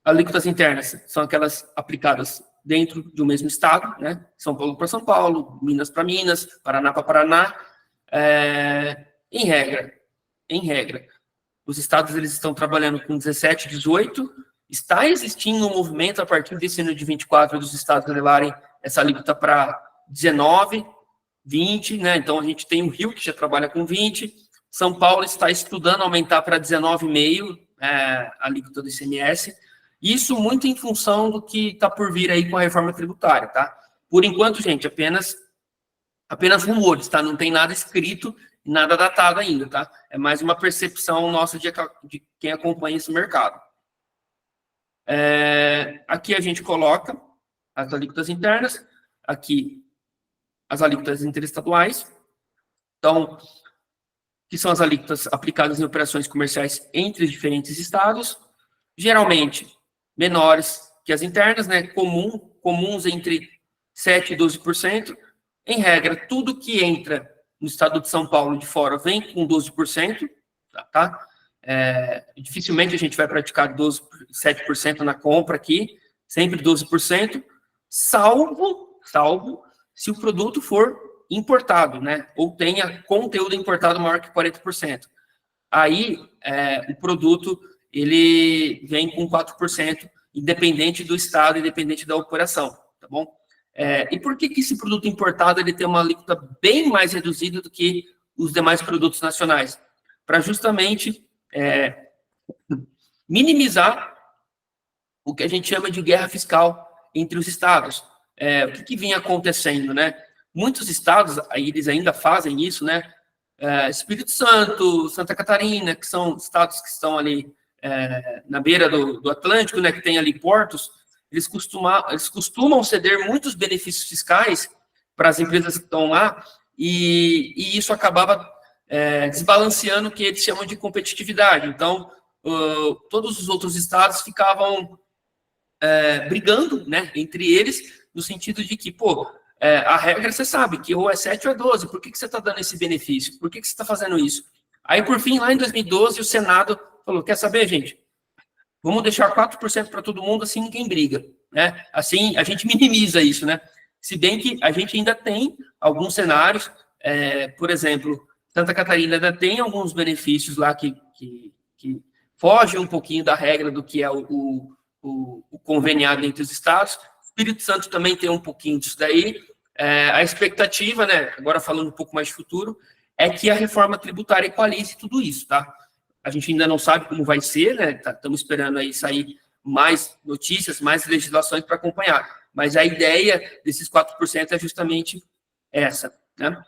Alíquotas internas são aquelas aplicadas dentro de um mesmo estado, né? São Paulo para São Paulo, Minas para Minas, Paraná para Paraná. Em regra, os estados eles estão trabalhando com 17, 18. Está existindo um movimento a partir desse ano de 24 dos estados levarem essa alíquota para 19, 20, né? Então a gente tem o Rio que já trabalha com 20. São Paulo está estudando aumentar para 19,5 a alíquota do ICMS. Isso muito em função do que está por vir aí com a reforma tributária, tá? Por enquanto, gente, apenas rumores, tá? Não tem nada escrito, nada datado ainda, tá? É mais uma percepção nossa de quem acompanha esse mercado. Aqui a gente coloca as alíquotas internas, aqui as alíquotas interestaduais. Então, que são as alíquotas aplicadas em operações comerciais entre os diferentes estados, geralmente menores que as internas, né? Comuns entre 7% e 12%. Em regra, tudo que entra no estado de São Paulo de fora vem com 12%, tá? Dificilmente a gente vai praticar 7% na compra aqui, sempre 12%, salvo se o produto for importado, né? Ou tenha conteúdo importado maior que 40%. Aí, o produto, ele vem com 4%, independente do estado, independente da operação, tá bom? E por que esse produto importado ele tem uma alíquota bem mais reduzida do que os demais produtos nacionais? Para justamente minimizar o que a gente chama de guerra fiscal entre os estados. O que vinha acontecendo, né? Muitos estados, eles ainda fazem isso, né? Espírito Santo, Santa Catarina, que são estados que estão ali na beira do Atlântico, né? Que tem ali portos, eles costumam ceder muitos benefícios fiscais para as empresas que estão lá, e isso acabava desbalanceando o que eles chamam de competitividade. Então, todos os outros estados ficavam brigando, né, entre eles, no sentido de que, a regra você sabe que ou é 7 ou é 12. Por que você está dando esse benefício? Por que você está fazendo isso? Aí, por fim, lá em 2012, o Senado falou, quer saber, gente? Vamos deixar 4% para todo mundo, assim ninguém briga, né? Assim, a gente minimiza isso, né? Se bem que a gente ainda tem alguns cenários, por exemplo, Santa Catarina ainda tem alguns benefícios lá que fogem um pouquinho da regra do que é o conveniado entre os estados. Espírito Santo também tem um pouquinho disso daí. A expectativa, né, agora falando um pouco mais de futuro, é que a reforma tributária equalize tudo isso, tá? A gente ainda não sabe como vai ser, né? Estamos esperando aí sair mais notícias, mais legislações para acompanhar. Mas a ideia desses 4% é justamente essa, né?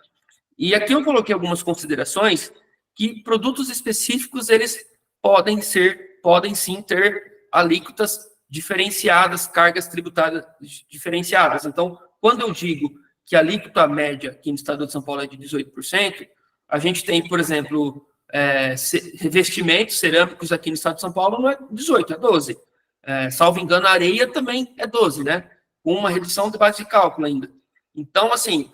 E aqui eu coloquei algumas considerações que produtos específicos, eles podem sim ter alíquotas diferenciadas, cargas tributárias diferenciadas. Então, quando eu digo que a alíquota média aqui no estado de São Paulo é de 18%, a gente tem, por exemplo, revestimentos cerâmicos aqui no estado de São Paulo não é 18, é 12. Salvo engano, a areia também é 12, né? Com uma redução de base de cálculo ainda. Então, assim,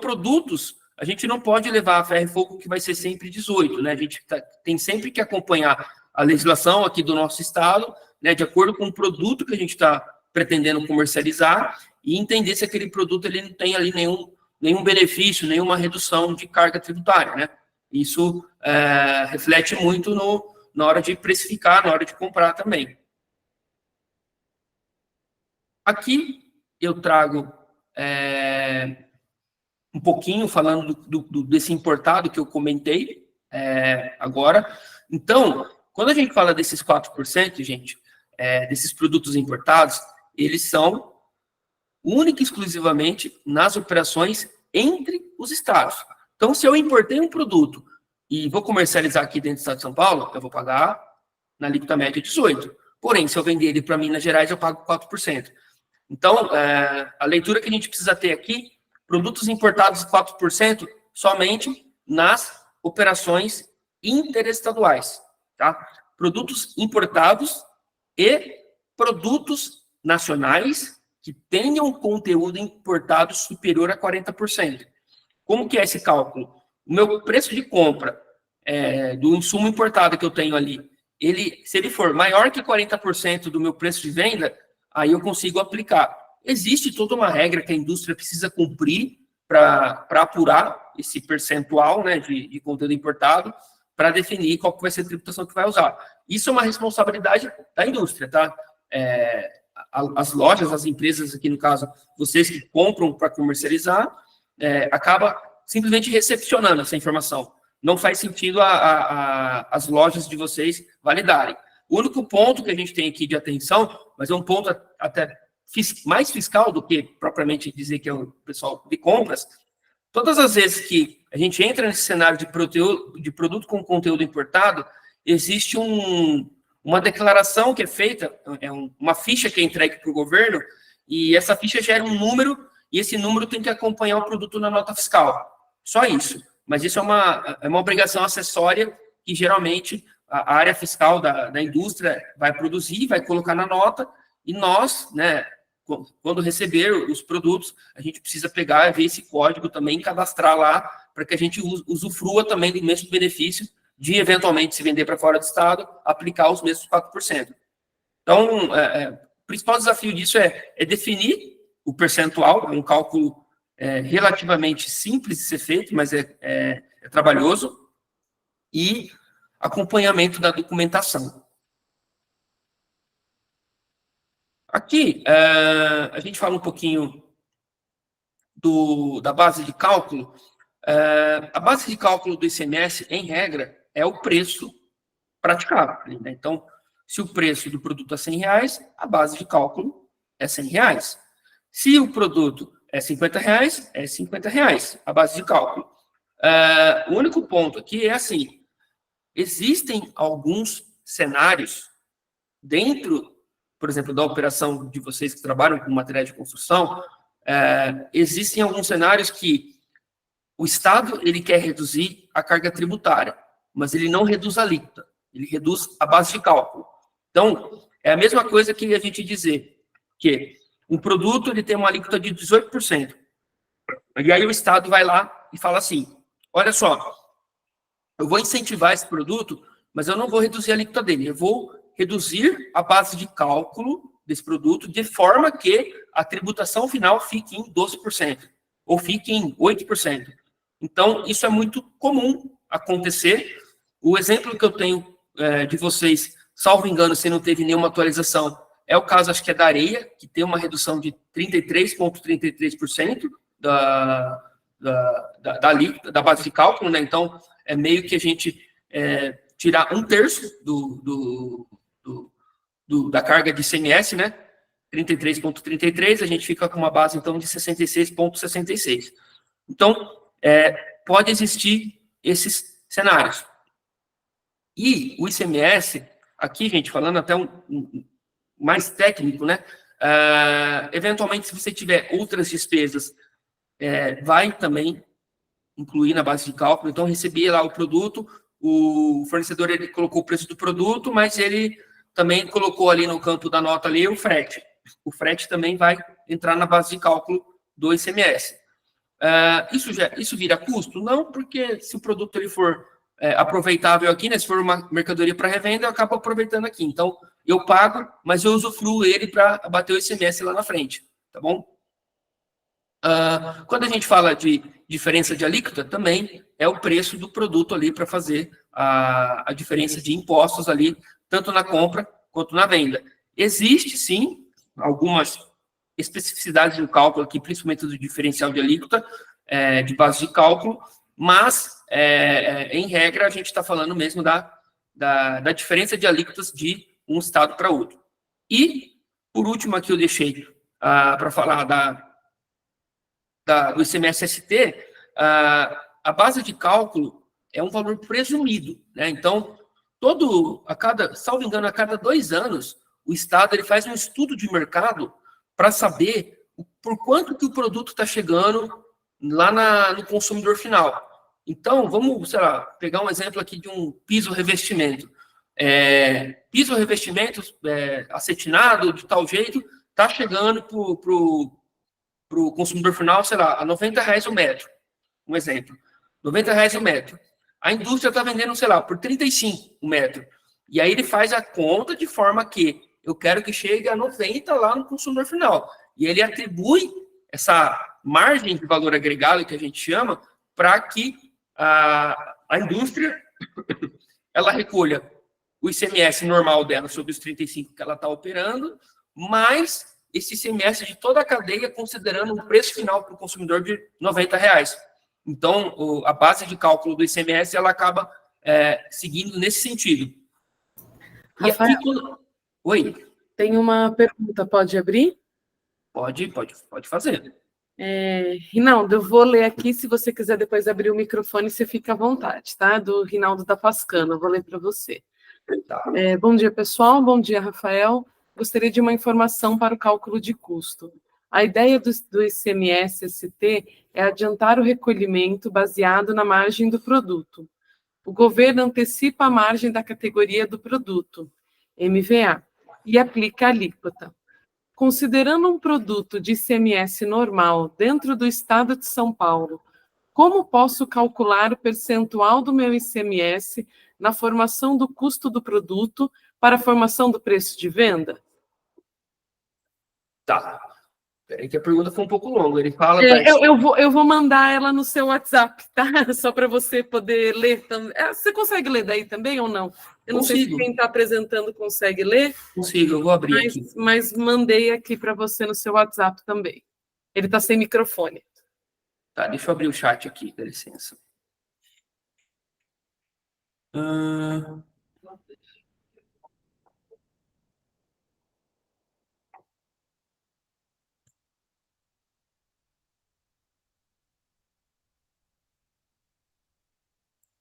produtos, a gente não pode levar a ferro e fogo que vai ser sempre 18, né? A gente tem sempre que acompanhar a legislação aqui do nosso estado, né, de acordo com o produto que a gente está pretendendo comercializar e entender se aquele produto ele não tem ali nenhum benefício, nenhuma redução de carga tributária, né? Isso reflete muito na hora de precificar, na hora de comprar também. Aqui eu trago um pouquinho falando desse importado que eu comentei agora. Então, quando a gente fala desses 4%, gente, desses produtos importados, eles são única e exclusivamente nas operações entre os estados. Então, se eu importei um produto e vou comercializar aqui dentro do estado de São Paulo, eu vou pagar na alíquota média 18%. Porém, se eu vender ele para Minas Gerais, eu pago 4%. Então, a leitura que a gente precisa ter aqui, produtos importados 4% somente nas operações interestaduais, tá? Produtos importados e produtos nacionais que tenham conteúdo importado superior a 40%. Como que é esse cálculo? O meu preço de compra do insumo importado que eu tenho ali, se ele for maior que 40% do meu preço de venda, aí eu consigo aplicar. Existe toda uma regra que a indústria precisa cumprir para apurar esse percentual, né, de conteúdo importado, para definir qual que vai ser a tributação que vai usar. Isso é uma responsabilidade da indústria, tá? As lojas, as empresas, aqui no caso, vocês que compram para comercializar, acaba simplesmente recepcionando essa informação. Não faz sentido as lojas de vocês validarem. O único ponto que a gente tem aqui de atenção, mas é um ponto até mais fiscal do que propriamente dizer que é o pessoal de compras, todas as vezes que a gente entra nesse cenário de produto com conteúdo importado, existe uma declaração que é feita, uma ficha que é entregue para o governo, e essa ficha gera um número, e esse número tem que acompanhar o produto na nota fiscal. Só isso. Mas isso é uma obrigação acessória que, geralmente, a área fiscal da indústria vai produzir, vai colocar na nota, e nós, né, quando receber os produtos, a gente precisa pegar e ver esse código também, cadastrar lá, para que a gente usufrua também do mesmo benefício de, eventualmente, se vender para fora do estado, aplicar os mesmos 4%. Então, o principal desafio disso é definir o percentual, é um cálculo relativamente simples de ser feito, mas é trabalhoso, e acompanhamento da documentação. Aqui, a gente fala um pouquinho da base de cálculo. A base de cálculo do ICMS, em regra, é o preço praticável, né? Então, se o preço do produto é R$100, a base de cálculo é R$100. Se o produto é R$50, é R$50 a base de cálculo. O único ponto aqui é assim, existem alguns cenários dentro, por exemplo, da operação de vocês que trabalham com materiais de construção, existem alguns cenários que o Estado ele quer reduzir a carga tributária, mas ele não reduz a alíquota, ele reduz a base de cálculo. Então, é a mesma coisa que a gente dizer que um produto ele tem uma alíquota de 18%. E aí o Estado vai lá e fala assim, olha só, eu vou incentivar esse produto, mas eu não vou reduzir a alíquota dele, eu vou reduzir a base de cálculo desse produto de forma que a tributação final fique em 12%, ou fique em 8%. Então, isso é muito comum acontecer. O exemplo que eu tenho de vocês, salvo engano, se não teve nenhuma atualização, é o caso, acho que é da areia, que tem uma redução de 33,33% da base de cálculo, né? Então, é meio que a gente tirar 1/3 da carga de ICMS, né? 33,33, a gente fica com uma base, então, de 66,66. Então, pode existir esses cenários. E o ICMS, aqui, gente, falando até mais técnico, né? Eventualmente, se você tiver outras despesas, vai também incluir na base de cálculo. Então, recebi lá o produto, o fornecedor ele colocou o preço do produto, mas ele também colocou ali no campo da nota ali o frete. O frete também vai entrar na base de cálculo do ICMS. Isso vira custo? Não, porque se o produto ele for aproveitável aqui, né, se for uma mercadoria para revenda, eu acabo aproveitando aqui. Então, eu pago, mas eu usufruo ele para abater o ICMS lá na frente, tá bom? Quando a gente fala de diferença de alíquota, também é o preço do produto ali para fazer a diferença de impostos ali, tanto na compra quanto na venda. Existe, sim, algumas especificidades do cálculo aqui, principalmente do diferencial de alíquota, de base de cálculo, mas, em regra, a gente está falando mesmo da diferença de alíquotas de um estado para outro. E, por último, aqui eu deixei para falar do ICMS-ST, a base de cálculo é um valor presumido, né? Então, salvo engano, a cada 2 anos, o Estado ele faz um estudo de mercado para saber por quanto que o produto está chegando lá no consumidor final. Então, vamos, sei lá, pegar um exemplo aqui de um piso revestimento. Piso revestimento acetinado, de tal jeito, está chegando para o consumidor final, sei lá, a R$90 o metro. Um exemplo. R$90 o metro. A indústria está vendendo, sei lá, por 35 o metro. E aí ele faz a conta de forma que eu quero que chegue a 90 lá no consumidor final. E ele atribui essa margem de valor agregado, que a gente chama, para que a indústria ela recolha o ICMS normal dela sobre os 35 que ela está operando, mais esse ICMS de toda a cadeia, considerando um preço final para o consumidor de R$90. Então, a base de cálculo do ICMS ela acaba seguindo nesse sentido. Rafael, e aqui, oi? Tem uma pergunta, pode abrir? Pode fazer. Rinaldo, eu vou ler aqui, se você quiser depois abrir o microfone, você fica à vontade, tá? Do Rinaldo da Pascana, eu vou ler para você. Tá. Bom dia, pessoal. Bom dia, Rafael. Gostaria de uma informação para o cálculo de custo. A ideia do ICMS-ST é adiantar o recolhimento baseado na margem do produto. O governo antecipa a margem da categoria do produto, MVA, e aplica a alíquota. Considerando um produto de ICMS normal dentro do estado de São Paulo, como posso calcular o percentual do meu ICMS na formação do custo do produto para a formação do preço de venda? Tá. Peraí que a pergunta foi um pouco longa. Ele fala... Eu vou mandar ela no seu WhatsApp, tá? Só para você poder ler também. Você consegue ler daí também ou não? Eu não sei se quem está apresentando consegue ler. Consigo, eu vou abrir aqui. Mas mandei aqui para você no seu WhatsApp também. Ele está sem microfone. Tá, deixa eu abrir o chat aqui, dá licença.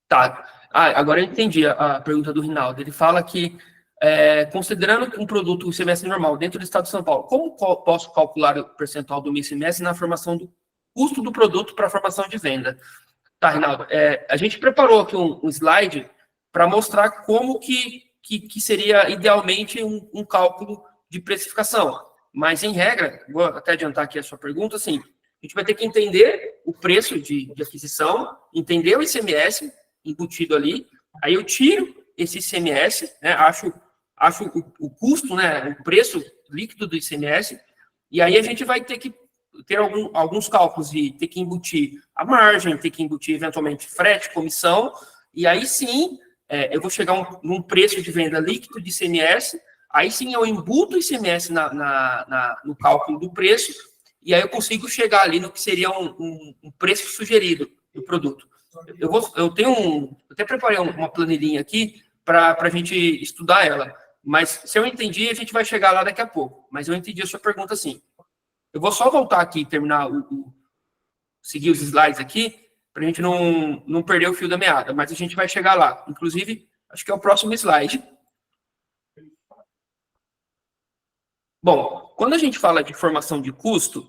Tá. Agora eu entendi a pergunta do Rinaldo. Ele fala que, considerando um produto ICMS normal dentro do estado de São Paulo, como posso calcular o percentual do ICMS na formação do custo do produto para a formação de venda? Tá, Rinaldo. A gente preparou aqui um slide para mostrar como que seria idealmente um cálculo de precificação. mas em regra, vou até adiantar aqui a sua pergunta, assim, a gente vai ter que entender o preço de aquisição, entender o ICMS embutido ali, aí eu tiro esse ICMS, né, acho o custo, né, o preço líquido do ICMS, e aí a gente vai ter que ter alguns cálculos de ter que embutir a margem, ter que embutir eventualmente frete, comissão, e aí sim eu vou chegar num preço de venda líquido de ICMS, aí sim eu embuto o ICMS no cálculo do preço, e aí eu consigo chegar ali no que seria um preço sugerido do produto. Eu até preparei uma planilhinha aqui para a gente estudar ela, mas se eu entendi, a gente vai chegar lá daqui a pouco, mas eu entendi a sua pergunta sim. Eu vou só voltar aqui e terminar, seguir os slides aqui, para a gente não perder o fio da meada, mas a gente vai chegar lá. Inclusive, acho que é o próximo slide. Bom, quando a gente fala de formação de custo,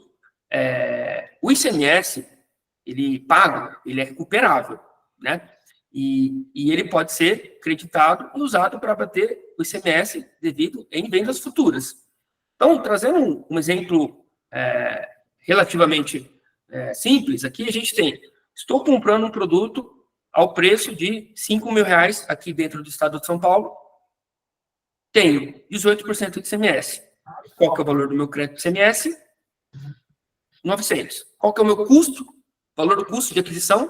o ICMS, ele pago, ele é recuperável, né? E ele pode ser creditado e usado para bater o ICMS devido em vendas futuras. Então, trazendo um exemplo relativamente simples, aqui a gente tem, estou comprando um produto ao preço de R$5.000 aqui dentro do estado de São Paulo, tenho 18% de ICMS. Qual que é o valor do meu crédito de ICMS? 900. Qual que é o meu custo? Valor do custo de aquisição?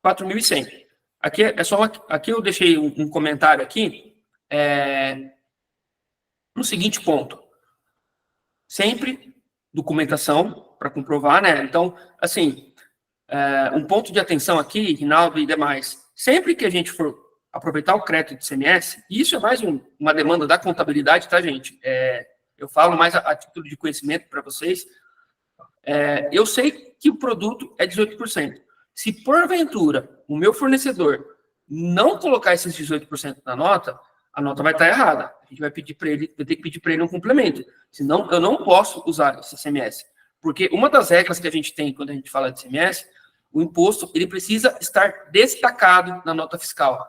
4.100. Aqui eu deixei um comentário aqui, no seguinte ponto. Sempre documentação para comprovar, né? Então, assim, um ponto de atenção aqui, Rinaldo e demais, sempre que a gente for aproveitar o crédito de ICMS, e isso é mais uma demanda da contabilidade, tá, gente? Eu falo mais a título de conhecimento para vocês. Eu sei que o produto é 18%. Se, porventura, o meu fornecedor não colocar esses 18% na nota, a nota vai estar errada. A gente vai pedir para ele, vai ter que pedir para ele um complemento. Senão, eu não posso usar esse ICMS. Porque uma das regras que a gente tem quando a gente fala de ICMS, o imposto, ele precisa estar destacado na nota fiscal.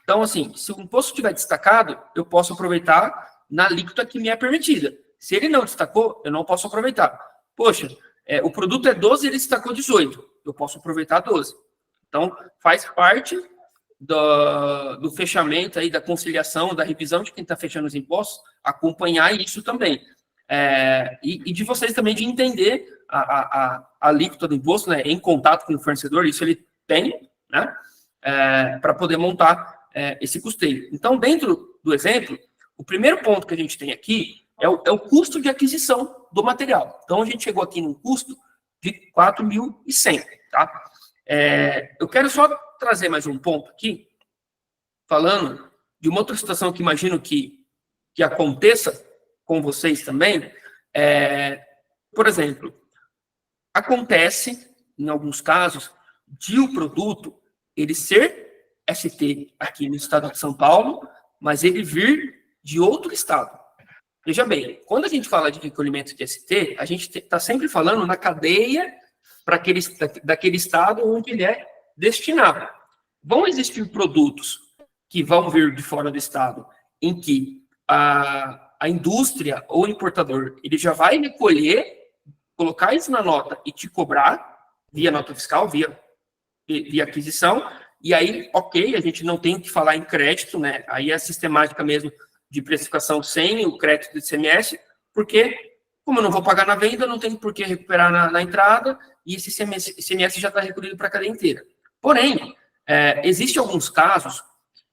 Então, assim, se o imposto estiver destacado, eu posso aproveitar na alíquota que me é permitida. Se ele não destacou, eu não posso aproveitar. Poxa, o produto é 12 e ele destacou 18. Eu posso aproveitar 12. Então, faz parte do fechamento aí, da conciliação, da revisão de quem está fechando os impostos, acompanhar isso também. E de vocês também de entender a alíquota do imposto, né, em contato com o fornecedor, isso ele tem, né, para poder montar esse custeio. Então, dentro do exemplo, o primeiro ponto que a gente tem aqui é o custo de aquisição do material. Então, a gente chegou aqui num custo de 4.100, tá? Eu quero só trazer mais um ponto aqui, falando de uma outra situação que imagino que aconteça com vocês também. Por exemplo, acontece, em alguns casos, de o produto ele ser ST aqui no estado de São Paulo, mas ele vir de outro estado. Veja bem, quando a gente fala de recolhimento de ST, a gente está sempre falando na cadeia daquele estado onde ele é destinado. Vão existir produtos que vão vir de fora do estado, em que a indústria ou o importador, ele já vai recolher, colocar isso na nota e te cobrar, via nota fiscal, via aquisição, e aí, ok, a gente não tem que falar em crédito, né? Aí é a sistemática mesmo de precificação sem o crédito do ICMS, porque, como eu não vou pagar na venda, não tem por que recuperar na entrada, e esse ICMS já está recolhido para a cadeia inteira. Porém, existem alguns casos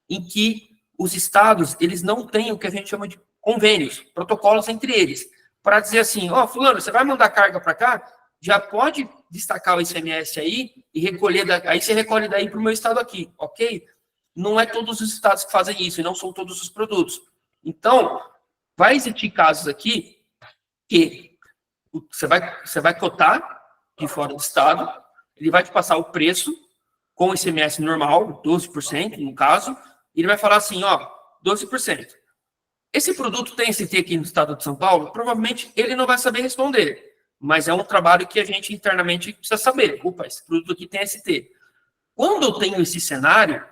em que os estados, eles não têm o que a gente chama de convênios, protocolos entre eles, para dizer assim, fulano, você vai mandar carga para cá, já pode destacar o ICMS aí e recolher, aí você recolhe daí para o meu estado aqui, ok? Não é todos os estados que fazem isso, e não são todos os produtos. Então, vai existir casos aqui que você vai cotar de fora do estado, ele vai te passar o preço com o ICMS normal, 12%, no caso, e ele vai falar assim, 12%. Esse produto tem ST aqui no estado de São Paulo? Provavelmente ele não vai saber responder, mas é um trabalho que a gente internamente precisa saber. Opa, esse produto aqui tem ST. Quando eu tenho esse cenário,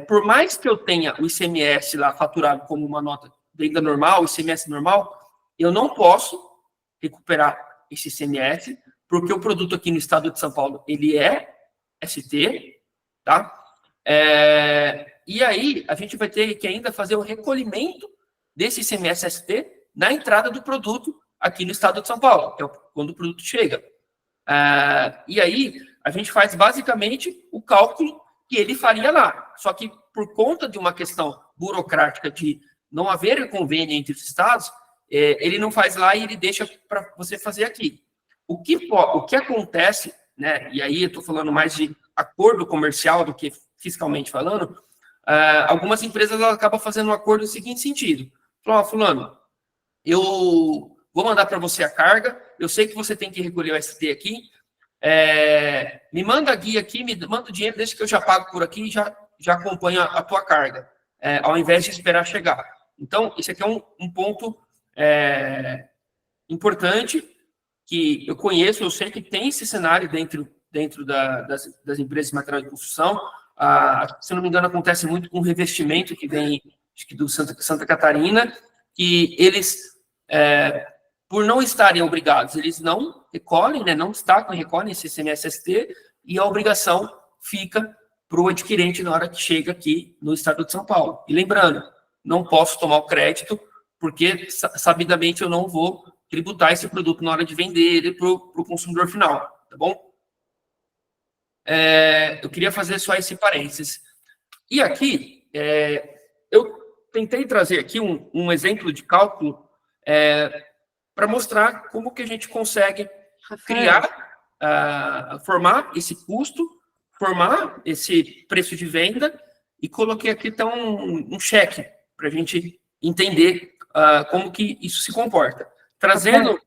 por mais que eu tenha o ICMS lá faturado como uma nota venda normal, ICMS normal, eu não posso recuperar esse ICMS, porque o produto aqui no estado de São Paulo, ele é ST, tá? E aí, a gente vai ter que ainda fazer o recolhimento desse ICMS ST na entrada do produto aqui no estado de São Paulo, que é quando o produto chega. E aí, a gente faz basicamente o cálculo que ele faria lá. Só que, por conta de uma questão burocrática de não haver convênio entre os estados, ele não faz lá e ele deixa para você fazer aqui. O que acontece, né, e aí eu estou falando mais de acordo comercial do que fiscalmente falando, algumas empresas acabam fazendo um acordo no seguinte sentido. Falam, fulano, eu vou mandar para você a carga, eu sei que você tem que recolher o ST aqui, me manda a guia aqui, me manda o dinheiro, deixa que eu já pago por aqui e já acompanho a tua carga, ao invés de esperar chegar. Então, esse aqui é um ponto importante que eu conheço, eu sei que tem esse cenário dentro das empresas de material de construção. Se não me engano, acontece muito com o revestimento que vem, acho que do Santa Catarina, que eles, por não estarem obrigados, eles não recolhem, né, não destacam e recolhem esse ICMS-ST, e a obrigação fica para o adquirente na hora que chega aqui no estado de São Paulo. E lembrando, não posso tomar o crédito, porque sabidamente eu não vou tributar esse produto na hora de vender ele para o consumidor final, tá bom? Eu queria fazer só esse parênteses. E aqui, eu tentei trazer aqui um exemplo de cálculo para mostrar como que a gente consegue criar, formar esse custo, formar esse preço de venda, e coloquei aqui então um cheque para a gente entender como que isso se comporta. Trazendo...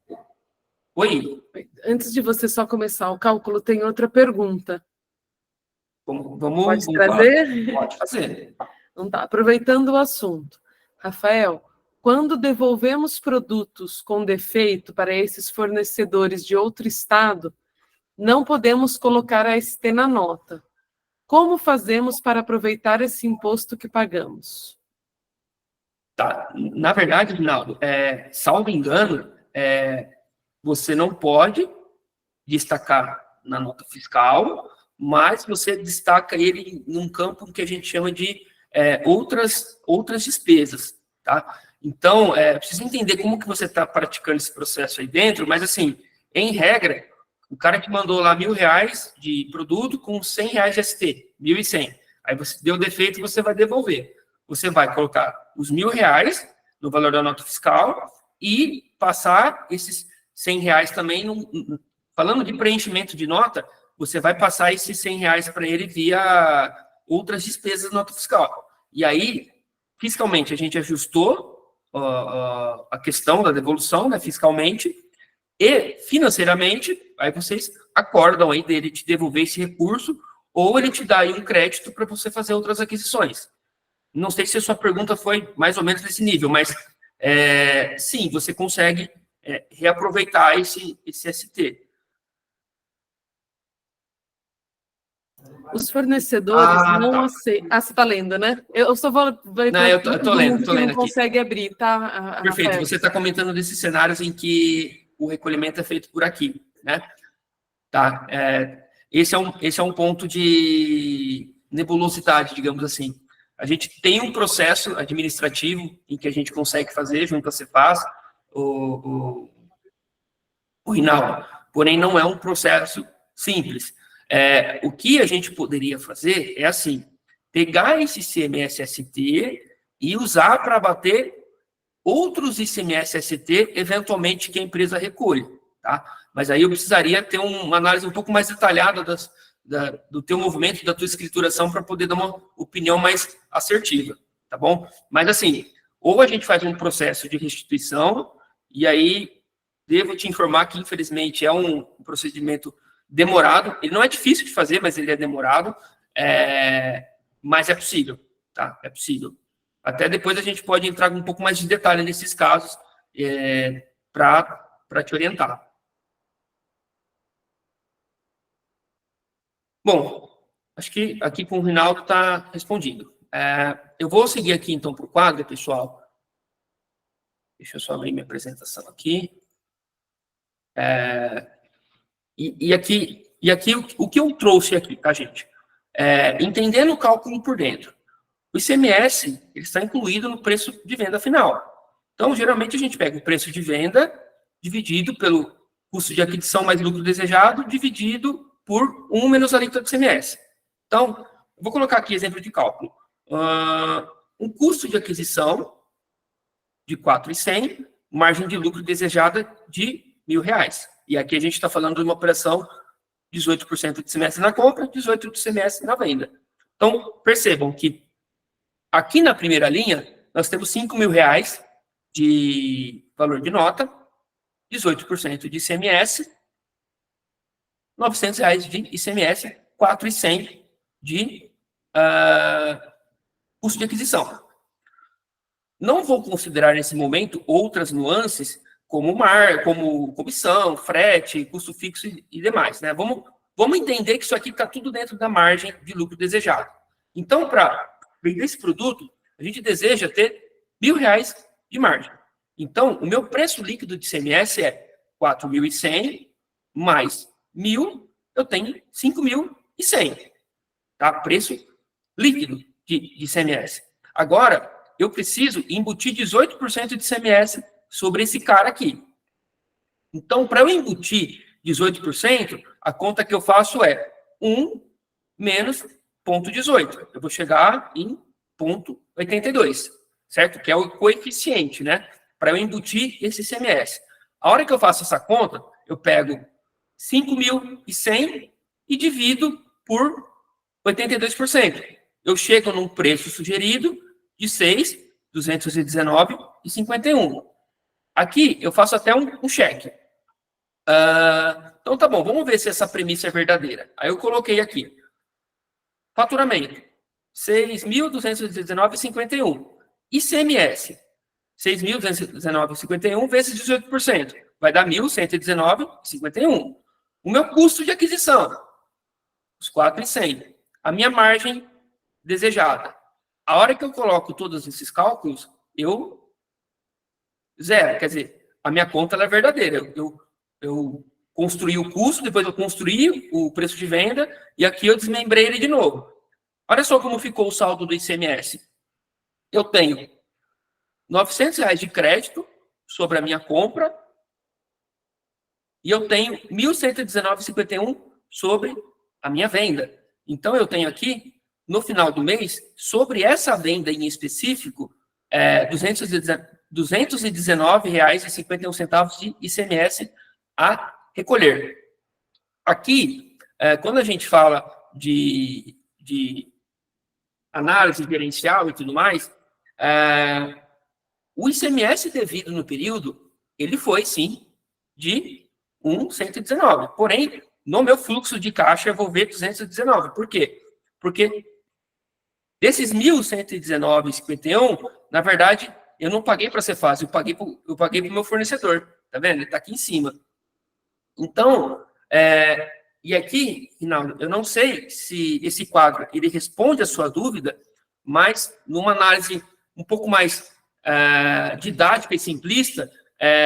Oi? Antes de você só começar o cálculo, tem outra pergunta. Vamos trazer? Pode fazer. Então tá, aproveitando o assunto. Rafael, quando devolvemos produtos com defeito para esses fornecedores de outro estado, não podemos colocar a ST na nota. Como fazemos para aproveitar esse imposto que pagamos? Tá. Na verdade, Rinaldo, salvo engano, você não pode destacar na nota fiscal, mas você destaca ele num campo que a gente chama de outras despesas, tá? Então, precisa entender como que você está praticando esse processo aí dentro, mas, assim, em regra, o cara que mandou lá R$1.000 de produto com R$100 de ST, 1.100. Aí você deu defeito e você vai devolver. Você vai colocar os R$1.000 no valor da nota fiscal e passar esses R$100 também, falando de preenchimento de nota, você vai passar esses R$100 para ele via outras despesas da nota fiscal. E aí, fiscalmente, a gente ajustou a questão da devolução, né, fiscalmente, e financeiramente, aí vocês acordam aí dele te devolver esse recurso, ou ele te dá aí um crédito para você fazer outras aquisições. Não sei se a sua pergunta foi mais ou menos nesse nível, mas sim, você consegue reaproveitar esse ST. Os fornecedores não aceitam. Você está lendo, né? Eu só vou... Não, eu tô lendo não aqui. Consegue abrir, tá? Perfeito, Rafael? você está comentando desses cenários em que o recolhimento é feito por aqui, né? Tá, esse é um ponto de nebulosidade, digamos assim. A gente tem um processo administrativo em que a gente consegue fazer junto à Cefaz, o Rinaldo, porém não é um processo simples. O que a gente poderia fazer é assim, pegar esse ICMS-ST e usar para abater outros ICMS-ST, eventualmente, que a empresa recolhe, tá? Mas aí eu precisaria ter uma análise um pouco mais detalhada do teu movimento, da tua escrituração, para poder dar uma opinião mais assertiva, tá bom? Mas assim, ou a gente faz um processo de restituição, e aí devo te informar que, infelizmente, é um procedimento demorado. Ele não é difícil de fazer, mas ele é demorado, mas é possível, tá? É possível. Até depois a gente pode entrar com um pouco mais de detalhe nesses casos para te orientar. Bom, acho que aqui com o Rinaldo está respondido. Eu vou seguir aqui, então, para o quadro, pessoal. Deixa eu só abrir minha apresentação aqui. E aqui o que eu trouxe aqui, tá, gente? Entendendo o cálculo por dentro. O ICMS ele está incluído no preço de venda final. Então, geralmente, a gente pega o preço de venda dividido pelo custo de aquisição mais lucro desejado, dividido por 1 menos a alíquota do ICMS. Então, eu vou colocar aqui exemplo de cálculo. Um custo de aquisição de 4.100, margem de lucro desejada de R$1.000. E aqui a gente está falando de uma operação 18% de ICMS na compra, 18% de ICMS na venda. Então, percebam que aqui na primeira linha, nós temos R$5.000 de valor de nota, 18% de ICMS, R$900 de ICMS, 4.100 de custo de aquisição. Não vou considerar nesse momento outras nuances como comissão, frete, custo fixo e demais, né? Vamos entender que isso aqui está tudo dentro da margem de lucro desejado. Então, para vender esse produto, a gente deseja ter R$1.000 de margem. Então, o meu preço líquido de ICMS é 4.100 mais 1.000, eu tenho 5.100, tá? Preço líquido de ICMS. Agora, eu preciso embutir 18% de ICMS sobre esse cara aqui. Então, para eu embutir 18%, a conta que eu faço é 1 menos 0,18. Eu vou chegar em 0,82, certo? Que é o coeficiente, né? Para eu embutir esse ICMS. A hora que eu faço essa conta, eu pego 5.100 e divido por 82%. Eu chego num preço sugerido de 6.219,51. Aqui eu faço até um cheque. Então tá bom, vamos ver se essa premissa é verdadeira. Aí eu coloquei aqui. Faturamento, 6.219,51. ICMS, 6.219,51 vezes 18%. Vai dar 1.119,51. O meu custo de aquisição, os 4.100. A minha margem desejada. A hora que eu coloco todos esses cálculos, eu zero. Quer dizer, a minha conta ela é verdadeira. Eu construí o custo, depois eu construí o preço de venda, e aqui eu desmembrei ele de novo. Olha só como ficou o saldo do ICMS. Eu tenho R$900 de crédito sobre a minha compra, e eu tenho 1.119,51 sobre a minha venda. Então, eu tenho aqui, no final do mês, sobre essa venda em específico, R$219,51 de ICMS a recolher. Aqui, quando a gente fala de análise gerencial e tudo mais, o ICMS devido no período, ele foi, sim, de 119. Porém, no meu fluxo de caixa, eu vou ver 219. Por quê? Porque desses 1.119,51, na verdade, eu não paguei para a Cefaz, eu paguei para o meu fornecedor. Tá vendo? Ele está aqui em cima. Então, e aqui, Rinaldo, eu não sei se esse quadro ele responde a sua dúvida, mas numa análise um pouco mais didática e simplista,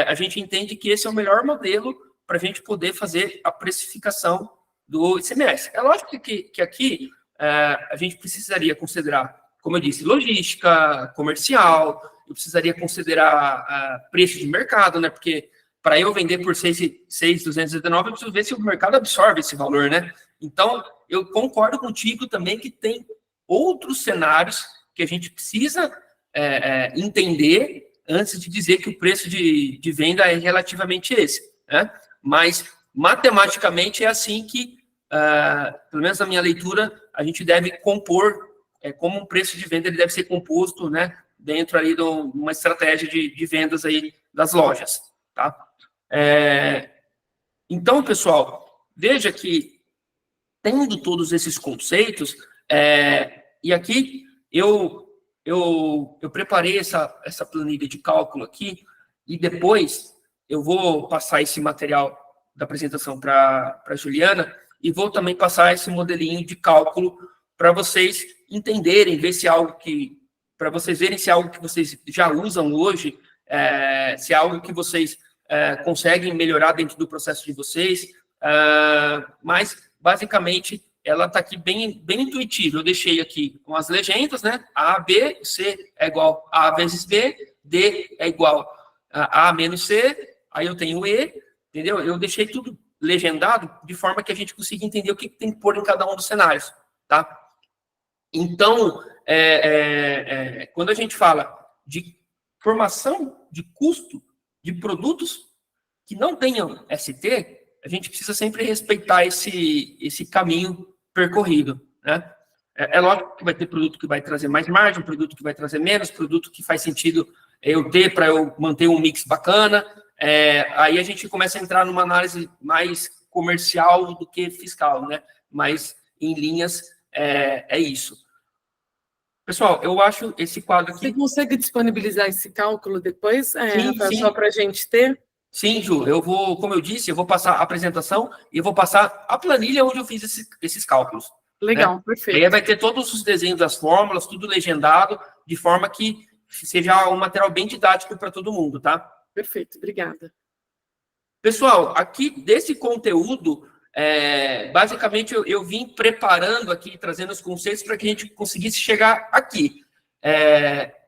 a gente entende que esse é o melhor modelo para a gente poder fazer a precificação do ICMS. É lógico que aqui a gente precisaria considerar, como eu disse, logística, comercial, eu precisaria considerar preço de mercado, né? Porque para eu vender por 6.219, eu preciso ver se o mercado absorve esse valor, né? Então, eu concordo contigo também que tem outros cenários que a gente precisa entender antes de dizer que o preço de venda é relativamente esse, né? Mas, matematicamente, é assim que, pelo menos na minha leitura, a gente deve compor, como um preço de venda ele deve ser composto, né? Dentro ali de uma estratégia de vendas aí das lojas, tá? Então, pessoal, veja que, tendo todos esses conceitos, e aqui eu preparei essa planilha de cálculo aqui, e depois eu vou passar esse material da apresentação para a Juliana, e vou também passar esse modelinho de cálculo para vocês entenderem, ver se é algo para vocês verem se é algo que vocês já usam hoje, se é algo que vocês conseguem melhorar dentro do processo de vocês, mas, basicamente, ela está aqui bem intuitiva. Eu deixei aqui com as legendas, né? A, B, C é igual a vezes B, D é igual a menos C, aí eu tenho E, entendeu? Eu deixei tudo legendado de forma que a gente consiga entender o que tem que pôr em cada um dos cenários, tá? Então, quando a gente fala de formação de custo de produtos que não tenham ST, a gente precisa sempre respeitar esse caminho percorrido, né? É lógico que vai ter produto que vai trazer mais margem, produto que vai trazer menos, produto que faz sentido eu ter para eu manter um mix bacana. Aí a gente começa a entrar numa análise mais comercial do que fiscal, né? Mas, em linhas, é isso. Pessoal, eu acho esse quadro aqui... Você consegue disponibilizar esse cálculo depois, sim, Rafael, sim. só para a gente ter? Sim, Ju, eu vou, como eu disse, eu vou passar a apresentação e eu vou passar a planilha onde eu fiz esses cálculos. Legal, né? Perfeito. Aí vai ter todos os desenhos das fórmulas, tudo legendado, de forma que seja um material bem didático para todo mundo, tá? Perfeito, obrigada. Pessoal, aqui desse conteúdo, basicamente eu vim preparando aqui, trazendo os conceitos para que a gente conseguisse chegar aqui.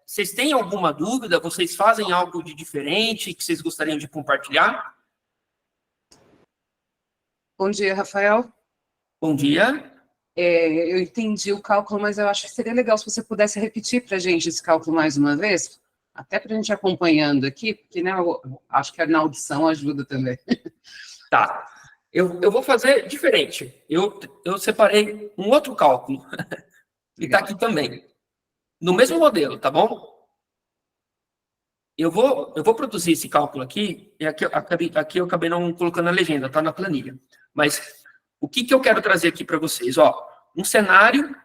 Vocês têm alguma dúvida? Vocês fazem algo de diferente que vocês gostariam de compartilhar? Bom dia, Rafael. Bom dia. Eu entendi o cálculo, mas eu acho que seria legal se você pudesse repetir para a gente esse cálculo mais uma vez, até para a gente ir acompanhando aqui, porque né, eu acho que na audição ajuda também. Tá. Eu vou fazer diferente. Eu separei um outro cálculo. E está aqui também. No mesmo modelo, tá bom? Eu vou produzir esse cálculo aqui, e aqui eu acabei não colocando a legenda, tá na planilha. Mas o que eu quero trazer aqui para vocês? Ó, um cenário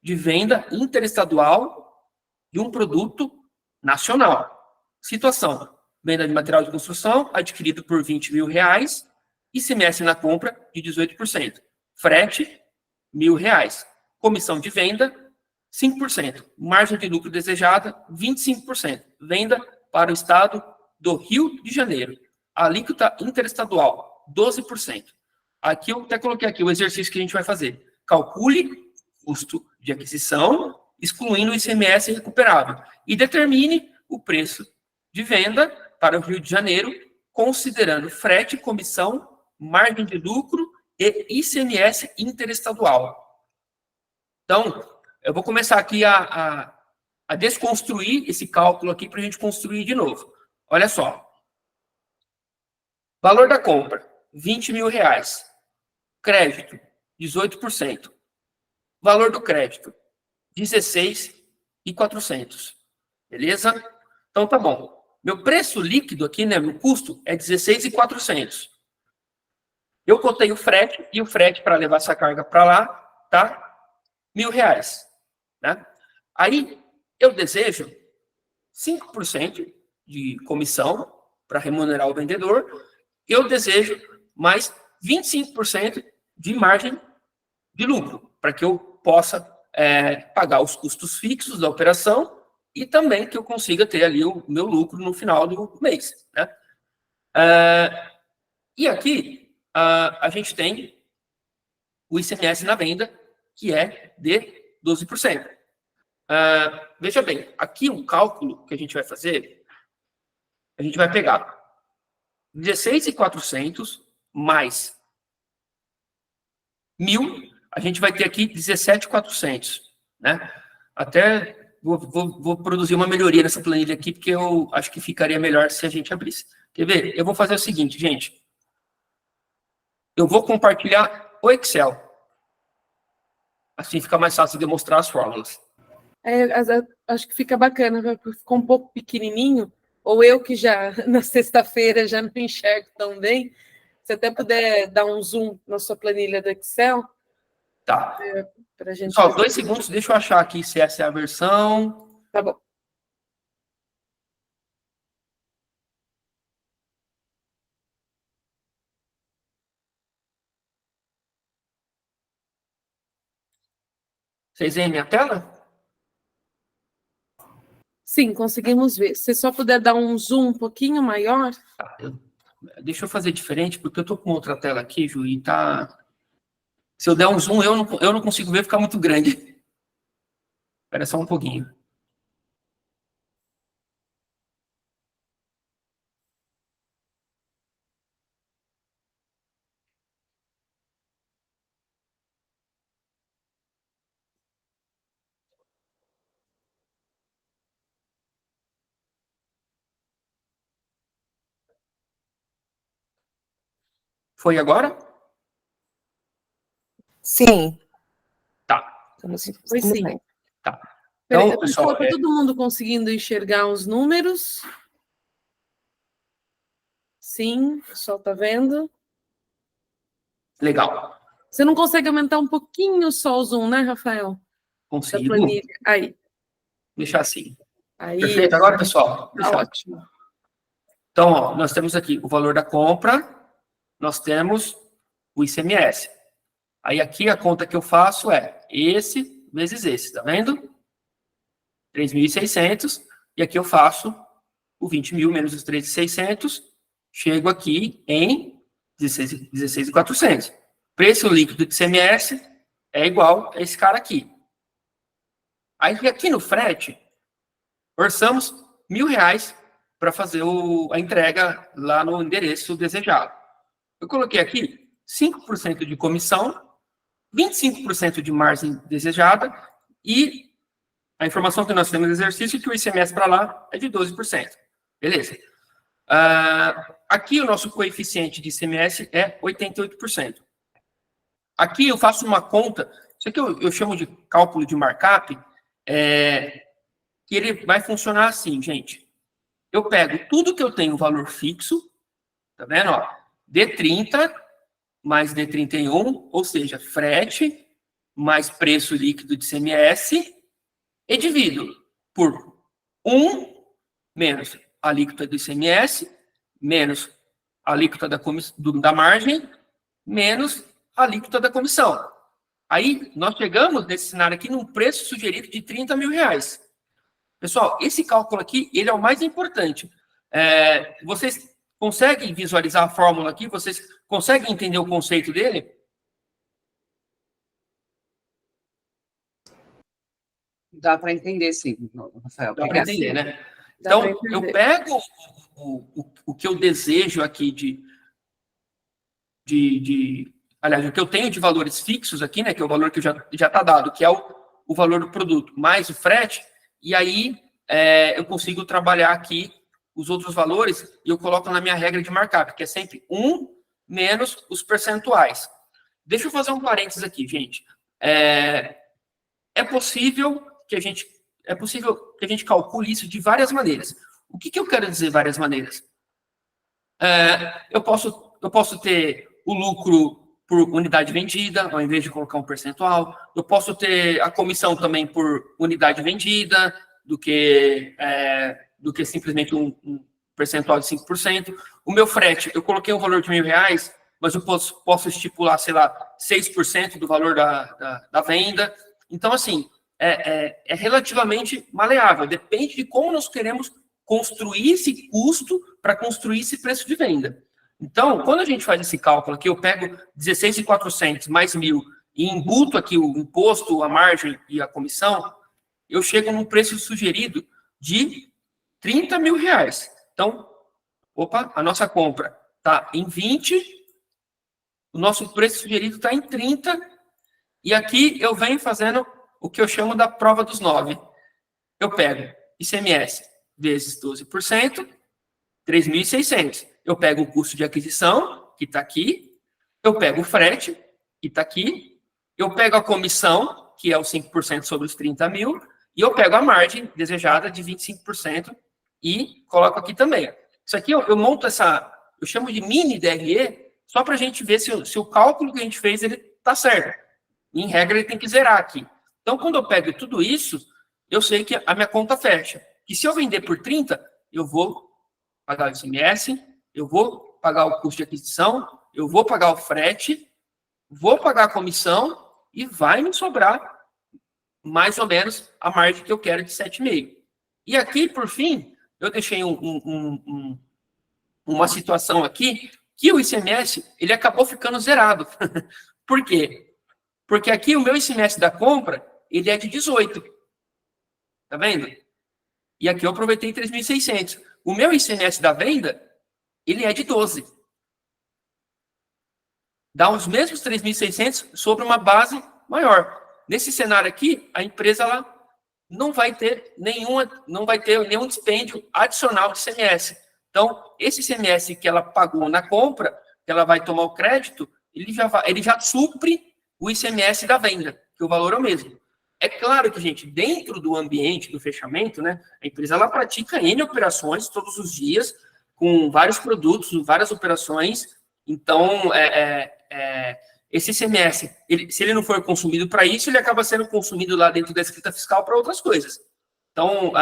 de venda interestadual de um produto nacional. Situação: venda de material de construção adquirido por R$20 mil, ICMS na compra de 18%. Frete, R$1.000. Comissão de venda, 5%. Margem de lucro desejada, 25%. Venda para o estado do Rio de Janeiro. Alíquota interestadual, 12%. Aqui eu até coloquei aqui o exercício que a gente vai fazer. Calcule custo de aquisição, excluindo o ICMS recuperável. E determine o preço de venda para o Rio de Janeiro, considerando frete, comissão, margem de lucro e ICMS interestadual. Então, eu vou começar aqui a desconstruir esse cálculo aqui para a gente construir de novo. Olha só. Valor da compra, R$20 mil. Crédito, 18%. Valor do crédito, 16.400. Beleza? Então, tá bom. Meu preço líquido aqui, né, meu custo, é 16.400. Eu cotei o frete, e o frete para levar essa carga para lá, tá? R$1.000. Né? Aí, eu desejo 5% de comissão para remunerar o vendedor. Eu desejo mais 25% de margem de lucro, para que eu possa pagar os custos fixos da operação e também que eu consiga ter ali o meu lucro no final do mês. Né? E aqui, a gente tem o ICMS na venda, que é de 12%. Veja bem, aqui o cálculo que a gente vai fazer, a gente vai pegar 16.400 mais 1.000, a gente vai ter aqui 17.400, né? Até vou produzir uma melhoria nessa planilha aqui, porque eu acho que ficaria melhor se a gente abrisse. Quer ver? Eu vou fazer o seguinte, gente. Eu vou compartilhar o Excel. Assim fica mais fácil de demonstrar as fórmulas. Acho que fica bacana, ficou um pouco pequenininho, ou eu que já, na sexta-feira, já não enxergo tão bem. Se até puder dar um zoom na sua planilha do Excel. Tá. Pra gente Só 2 segundos, deixa eu achar aqui se essa é a versão. Tá bom. Vocês veem minha tela? Sim, conseguimos ver. Se só puder dar um zoom um pouquinho maior. Tá. deixa eu fazer diferente, porque eu estou com outra tela aqui, Ju, e tá... Se eu der um zoom, eu não consigo ver, ficar muito grande. Espera só um pouquinho. Foi agora? Sim. Tá. Foi sim. Tá. Então, Então, pessoal, está todo mundo conseguindo enxergar os números? Sim, o pessoal está vendo. legal. Você não consegue aumentar um pouquinho só o zoom, né, Rafael? Da Consigo. planilha. Aí. Deixar assim. Aí. Perfeito agora, pessoal? Tá Deixar. ótimo. Então, ó, nós temos aqui o valor da compra, nós temos o ICMS. Aí aqui a conta que eu faço é esse vezes esse, tá vendo? 3.600, e aqui eu faço o 20 mil menos os 3.600, chego aqui em 16.400. Preço líquido de ICMS é igual a esse cara aqui. Aí aqui no frete, orçamos R$1.000 para fazer a entrega lá no endereço desejado. Eu coloquei aqui 5% de comissão, 25% de margem desejada e a informação que nós temos no exercício é que o ICMS para lá é de 12%. Beleza. Aqui o nosso coeficiente de ICMS é 88%. Aqui eu faço uma conta, isso aqui eu chamo de cálculo de markup, que ele vai funcionar assim, gente. Eu pego tudo que eu tenho valor fixo, tá vendo? Ó, D30 mais D31, ou seja, frete mais preço líquido de ICMS, e divido por 1 menos a alíquota do ICMS, menos a alíquota da margem, menos a alíquota da comissão. Aí, nós chegamos nesse cenário aqui num preço sugerido de R$30.000. Pessoal, esse cálculo aqui, ele é o mais importante. Vocês conseguem visualizar a fórmula aqui? Vocês conseguem entender o conceito dele? Dá para entender, sim, Rafael. Dá para entender, né? Dá pra Então, entender. eu pego o que eu desejo aqui aliás, o que eu tenho de valores fixos aqui, né, que é o valor que já está dado, que é o valor do produto, mais o frete, e aí eu consigo trabalhar aqui os outros valores e eu coloco na minha regra de markup, que é sempre 1 menos os percentuais. Deixa eu fazer um parênteses aqui, gente. É possível que a gente calcule isso de várias maneiras. O que eu quero dizer várias maneiras? Eu posso ter o lucro por unidade vendida, ao invés de colocar um percentual. Eu posso ter a comissão também por unidade vendida, do que simplesmente um percentual de 5%. O meu frete, eu coloquei um valor de R$1.000, mas eu posso estipular, sei lá, 6% do valor da venda. Então, assim, é relativamente maleável. Depende de como nós queremos construir esse custo para construir esse preço de venda. Então, quando a gente faz esse cálculo aqui, eu pego 16.400 mais 1.000 e embuto aqui o imposto, a margem e a comissão, eu chego num preço sugerido de R$30.000. Então, a nossa compra está em 20, o nosso preço sugerido está em 30, e aqui eu venho fazendo o que eu chamo da prova dos 9. Eu pego ICMS vezes 12%, 3.600. Eu pego o custo de aquisição, que está aqui, eu pego o frete, que está aqui, eu pego a comissão, que é o 5% sobre os 30.000, e eu pego a margem desejada de 25% e coloco aqui também. Isso aqui eu monto eu chamo de mini DRE, só para a gente ver se o cálculo que a gente fez ele está certo. Em regra, ele tem que zerar aqui. Então, quando eu pego tudo isso, eu sei que a minha conta fecha. Que se eu vender por 30, eu vou pagar o ICMS, eu vou pagar o custo de aquisição, eu vou pagar o frete, vou pagar a comissão e vai me sobrar mais ou menos a margem que eu quero de 7,5. E aqui, por fim, eu deixei um uma situação aqui que o ICMS, ele acabou ficando zerado. Por quê? Porque aqui o meu ICMS da compra, ele é de 18. Tá vendo? E aqui eu aproveitei 3.600. O meu ICMS da venda, ele é de 12. Dá os mesmos 3.600 sobre uma base maior. Nesse cenário aqui, a empresa ela não vai ter nenhum dispêndio adicional de ICMS. Então, esse ICMS que ela pagou na compra, que ela vai tomar o crédito, ele já supre o ICMS da venda, que o valor é o mesmo. É claro que, gente, dentro do ambiente do fechamento, né, a empresa ela pratica N operações todos os dias, com vários produtos, várias operações. Então, esse ICMS, se ele não for consumido para isso, ele acaba sendo consumido lá dentro da escrita fiscal para outras coisas. Então,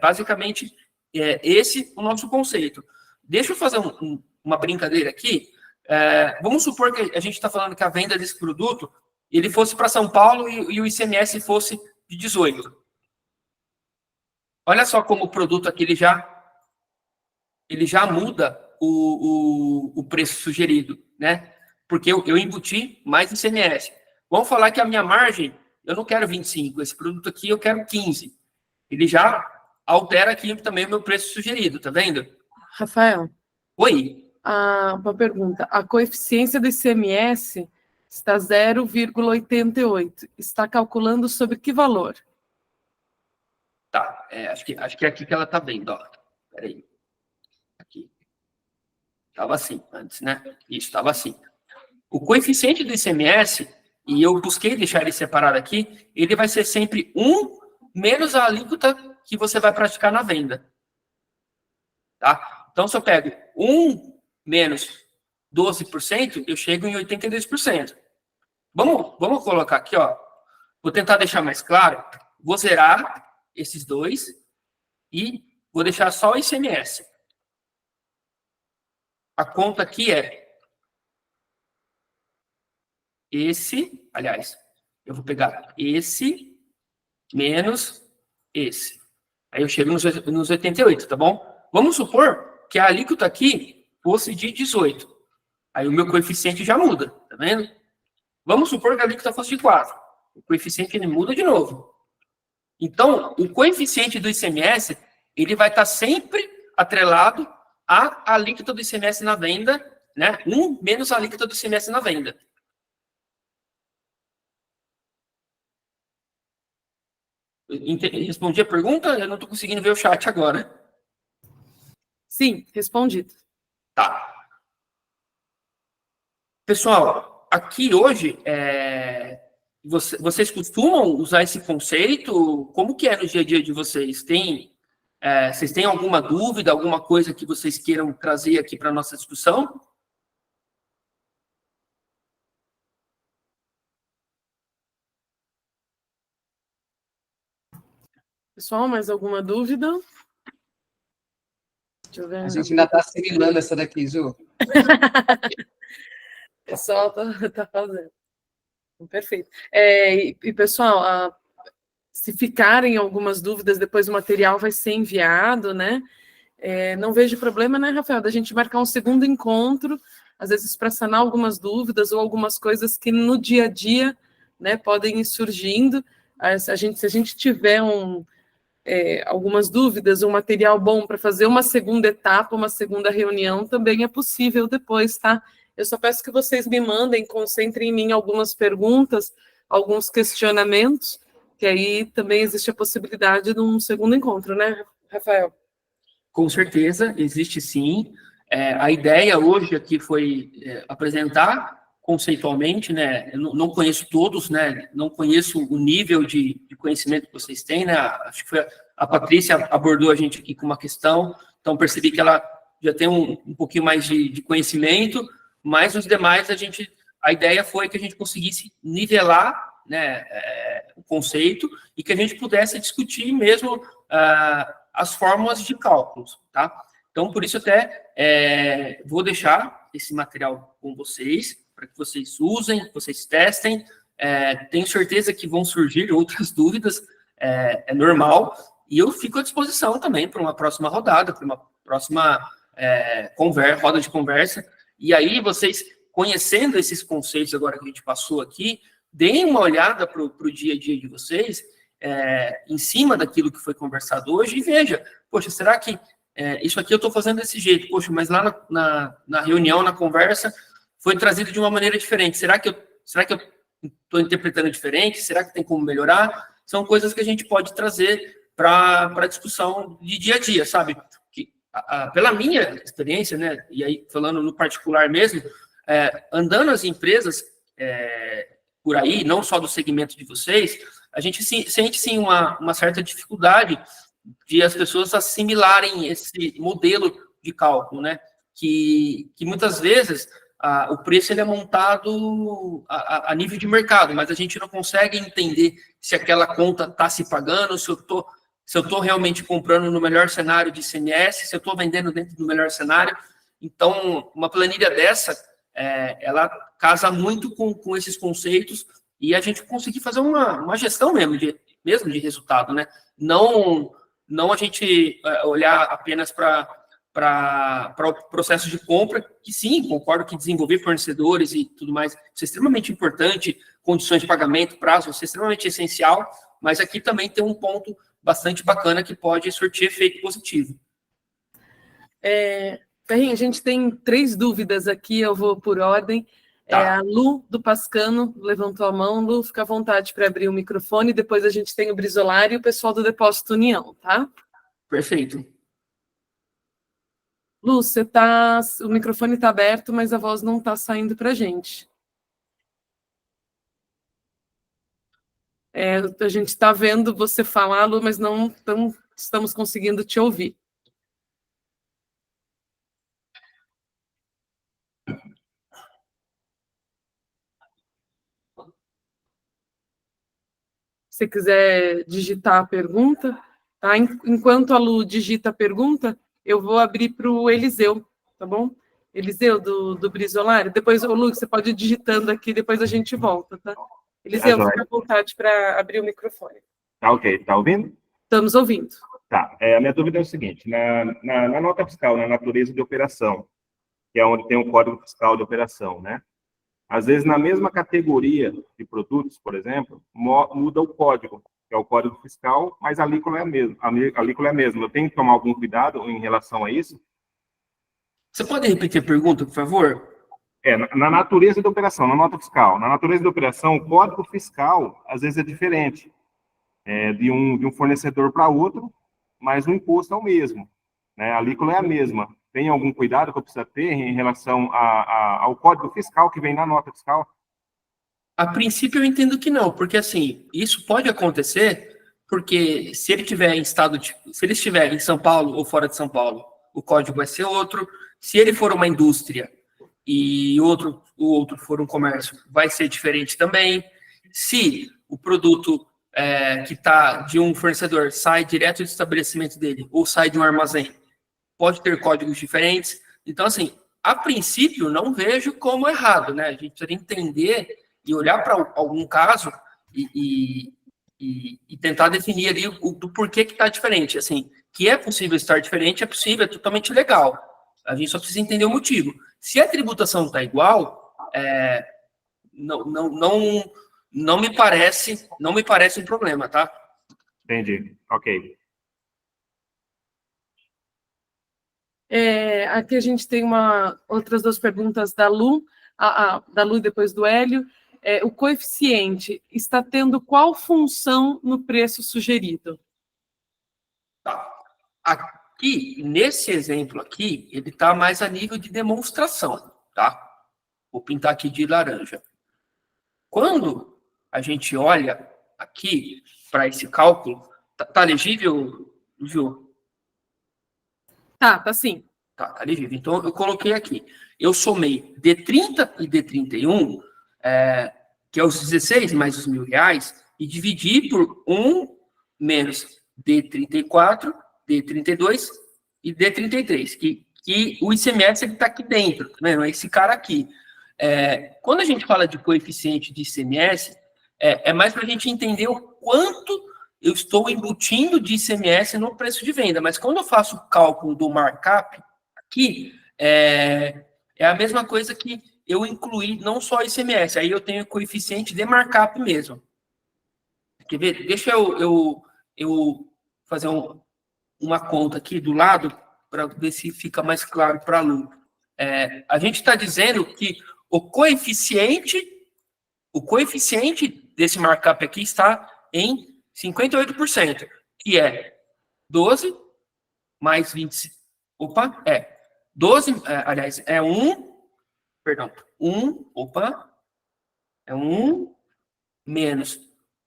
basicamente, esse o nosso conceito. Deixa eu fazer uma brincadeira aqui. Vamos supor que a gente está falando que a venda desse produto ele fosse para São Paulo e o ICMS fosse de 18. Olha só como o produto aqui ele já muda o preço sugerido, né? Porque eu embuti mais ICMS. Vamos falar que a minha margem, eu não quero 25, esse produto aqui eu quero 15. Ele já altera aqui também o meu preço sugerido, tá vendo? Rafael. Oi. Uma pergunta. A coeficiência do ICMS está 0,88. Está calculando sobre que valor? Tá, acho que é aqui que ela está vendo, ó. Peraí. Aqui. Estava assim antes, né? Isso, estava assim. O coeficiente do ICMS, e eu busquei deixar ele separado aqui, ele vai ser sempre 1 menos a alíquota que você vai praticar na venda. Tá? Então, se eu pego 1 menos 12%, eu chego em 82%. Vamos colocar aqui, ó. Vou tentar deixar mais claro. Vou zerar esses dois e vou deixar só o ICMS. A conta aqui é esse, aliás, eu vou pegar esse menos esse. Aí eu chego nos 88, tá bom? Vamos supor que a alíquota aqui fosse de 18. Aí o meu coeficiente já muda, tá vendo? Vamos supor que a alíquota fosse de 4. O coeficiente ele muda de novo. Então, o coeficiente do ICMS, ele vai estar sempre atrelado à alíquota do ICMS na venda, né? 1 menos a alíquota do ICMS na venda. Respondi a pergunta? Eu não estou conseguindo ver o chat agora. Sim, respondido. Tá. Pessoal, aqui hoje, vocês costumam usar esse conceito? Como que é no dia a dia de vocês? Vocês têm alguma dúvida, alguma coisa que vocês queiram trazer aqui para a nossa discussão? Pessoal, mais alguma dúvida? Deixa eu ver. A gente ainda está assimilando essa daqui, Ju. O pessoal tá fazendo. Perfeito. Pessoal, se ficarem algumas dúvidas, depois o material vai ser enviado, né? Não vejo problema, né, Rafael, da gente marcar um segundo encontro, às vezes para sanar algumas dúvidas ou algumas coisas que no dia a dia, né, podem ir surgindo. Se a gente tiver algumas dúvidas, um material bom para fazer uma segunda etapa, uma segunda reunião, também é possível depois, tá? Eu só peço que vocês me mandem, concentrem em mim algumas perguntas, alguns questionamentos, que aí também existe a possibilidade de um segundo encontro, né, Rafael? Com certeza, existe sim. A ideia hoje aqui foi apresentar conceitualmente, né? Eu não conheço todos, né? Não conheço o nível de conhecimento que vocês têm, né? Acho que a Patrícia abordou a gente aqui com uma questão, então percebi que ela já tem um pouquinho mais de conhecimento, mas os demais a ideia foi que a gente conseguisse nivelar, né, o conceito e que a gente pudesse discutir mesmo as fórmulas de cálculos, tá? Então, por isso até vou deixar esse material com vocês, para que vocês usem, que vocês testem. Tenho certeza que vão surgir outras dúvidas, é normal, e eu fico à disposição também para uma próxima rodada, para uma próxima roda de conversa, e aí vocês, conhecendo esses conceitos agora que a gente passou aqui, deem uma olhada para o dia a dia de vocês, em cima daquilo que foi conversado hoje, e veja, poxa, será que isso aqui eu estou fazendo desse jeito? Poxa, mas lá na reunião, na conversa, foi trazido de uma maneira diferente. Será que eu estou interpretando diferente? Será que tem como melhorar? São coisas que a gente pode trazer para a discussão de dia a dia, sabe? Pela minha experiência, né, e aí falando no particular mesmo, andando as empresas por aí, não só do segmento de vocês, a gente sente sim uma certa dificuldade de as pessoas assimilarem esse modelo de cálculo, né? Que muitas vezes o preço ele é montado a nível de mercado, mas a gente não consegue entender se aquela conta está se pagando, se eu estou realmente comprando no melhor cenário de ICMS, se eu estou vendendo dentro do melhor cenário. Então, uma planilha dessa, ela casa muito com esses conceitos e a gente conseguir fazer uma gestão mesmo de resultado, né? Não a gente olhar apenas para o processo de compra, que sim, concordo que desenvolver fornecedores e tudo mais, isso é extremamente importante, condições de pagamento, prazo, isso é extremamente essencial, mas aqui também tem um ponto bastante bacana que pode surtir efeito positivo. Ferrinho, a gente tem 3 dúvidas aqui, eu vou por ordem. Tá. A Lu, do Pascano, levantou a mão. Lu, fica à vontade para abrir o microfone. Depois a gente tem o Brizolário e o pessoal do Depósito União, tá? Perfeito. Lu, o microfone está aberto, mas a voz não está saindo para a gente. A gente está vendo você falar, Lu, mas não estamos conseguindo te ouvir. Se quiser digitar a pergunta, tá? Enquanto a Lu digita a pergunta, eu vou abrir para o Eliseu, tá bom? Eliseu, do Brizolário. Depois, Lu, você pode ir digitando aqui, depois a gente volta, tá? Eliseu, fica à vontade para abrir o microfone. Tá ok. Tá ouvindo? Estamos ouvindo. Tá. A minha dúvida é o seguinte, na nota fiscal, na natureza de operação, que é onde tem o código fiscal de operação, né? Às vezes, na mesma categoria de produtos, por exemplo, muda o código, que é o código fiscal, mas a alíquota é a mesma. A alíquota é a mesma. Eu tenho que tomar algum cuidado em relação a isso? Você pode repetir a pergunta, por favor? Na natureza da operação, na nota fiscal. Na natureza da operação, o código fiscal, às vezes, é diferente de um fornecedor para outro, mas o imposto é o mesmo, né? A alíquota é a mesma. Tem algum cuidado que eu preciso ter em relação ao código fiscal que vem na nota fiscal? A princípio, eu entendo que não, porque, assim, isso pode acontecer porque se ele estiver se ele estiver em São Paulo ou fora de São Paulo, o código vai ser outro. Se ele for uma indústria e o outro for um comércio, vai ser diferente também. Se o produto que está de um fornecedor sai direto do estabelecimento dele ou sai de um armazém, pode ter códigos diferentes. Então, assim, a princípio, não vejo como errado, né? A gente precisa entender e olhar para algum caso e tentar definir ali do porquê que está diferente. Assim, que é possível estar diferente, é possível, é totalmente legal. A gente só precisa entender o motivo. Se a tributação está igual, não me parece um problema, tá? Entendi. Ok. Aqui a gente tem outras 2 perguntas da Lu, da Lu depois do Hélio. O coeficiente está tendo qual função no preço sugerido? Tá. Aqui, nesse exemplo aqui, ele está mais a nível de demonstração, tá? Vou pintar aqui de laranja. Quando a gente olha aqui para esse cálculo, tá legível, Ju? Tá sim. Tá legível. Então, eu coloquei aqui. Eu somei D30 e D31, que é os 16 mais os R$1.000, e dividi por 1 menos D34, D32 e D33, que o ICMS está aqui dentro, né? É esse cara aqui. Quando a gente fala de coeficiente de ICMS, é mais para a gente entender o quanto eu estou embutindo de ICMS no preço de venda. Mas quando eu faço o cálculo do markup, que é a mesma coisa que eu incluir não só ICMS, aí eu tenho coeficiente de markup mesmo. Quer ver? Deixa eu fazer uma conta aqui do lado, para ver se fica mais claro para a Lu. A gente está dizendo que o coeficiente desse markup aqui está em 58%, que é 12 mais 20. Opa, 12, aliás, é 1 menos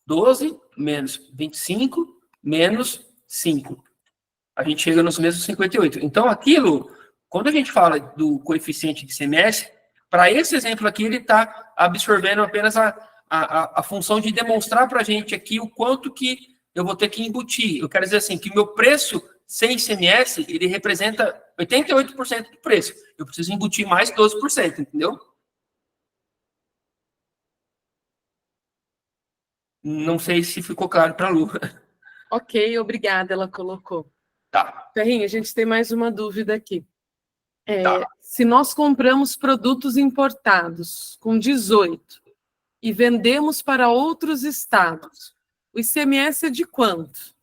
12 menos 25 menos 5. A gente chega nos mesmos 58. Então, aquilo, quando a gente fala do coeficiente de ICMS, para esse exemplo aqui, ele está absorvendo apenas a função de demonstrar para a gente aqui o quanto que eu vou ter que embutir. Eu quero dizer assim, que o meu preço sem ICMS, ele representa 88% do preço. Eu preciso embutir mais 12%, entendeu? Não sei se ficou claro para a Lu. Ok, obrigada, ela colocou. Tá. Ferrinho, a gente tem mais uma dúvida aqui. Tá. Se nós compramos produtos importados com 18 e vendemos para outros estados, o ICMS é de quanto?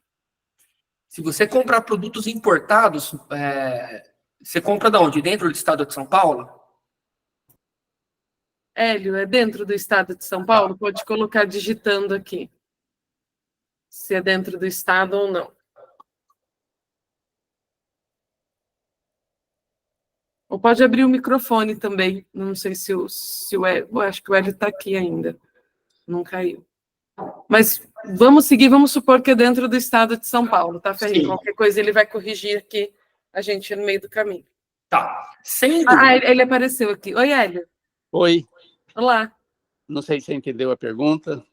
Se você comprar produtos importados, você compra de onde? Dentro do estado de São Paulo? Hélio, é dentro do estado de São Paulo? Pode colocar digitando aqui. Se é dentro do estado ou não. Ou pode abrir o microfone também. Não sei se o Hélio... Eu acho que o Hélio está aqui ainda. Não caiu. Mas vamos seguir, vamos supor que é dentro do estado de São Paulo, tá, Ferrinho? Sim. Qualquer coisa ele vai corrigir aqui a gente no meio do caminho. Tá. Sem dúvida. Ele apareceu aqui. Oi, Hélio. Oi, Olá. não sei se você entendeu a pergunta.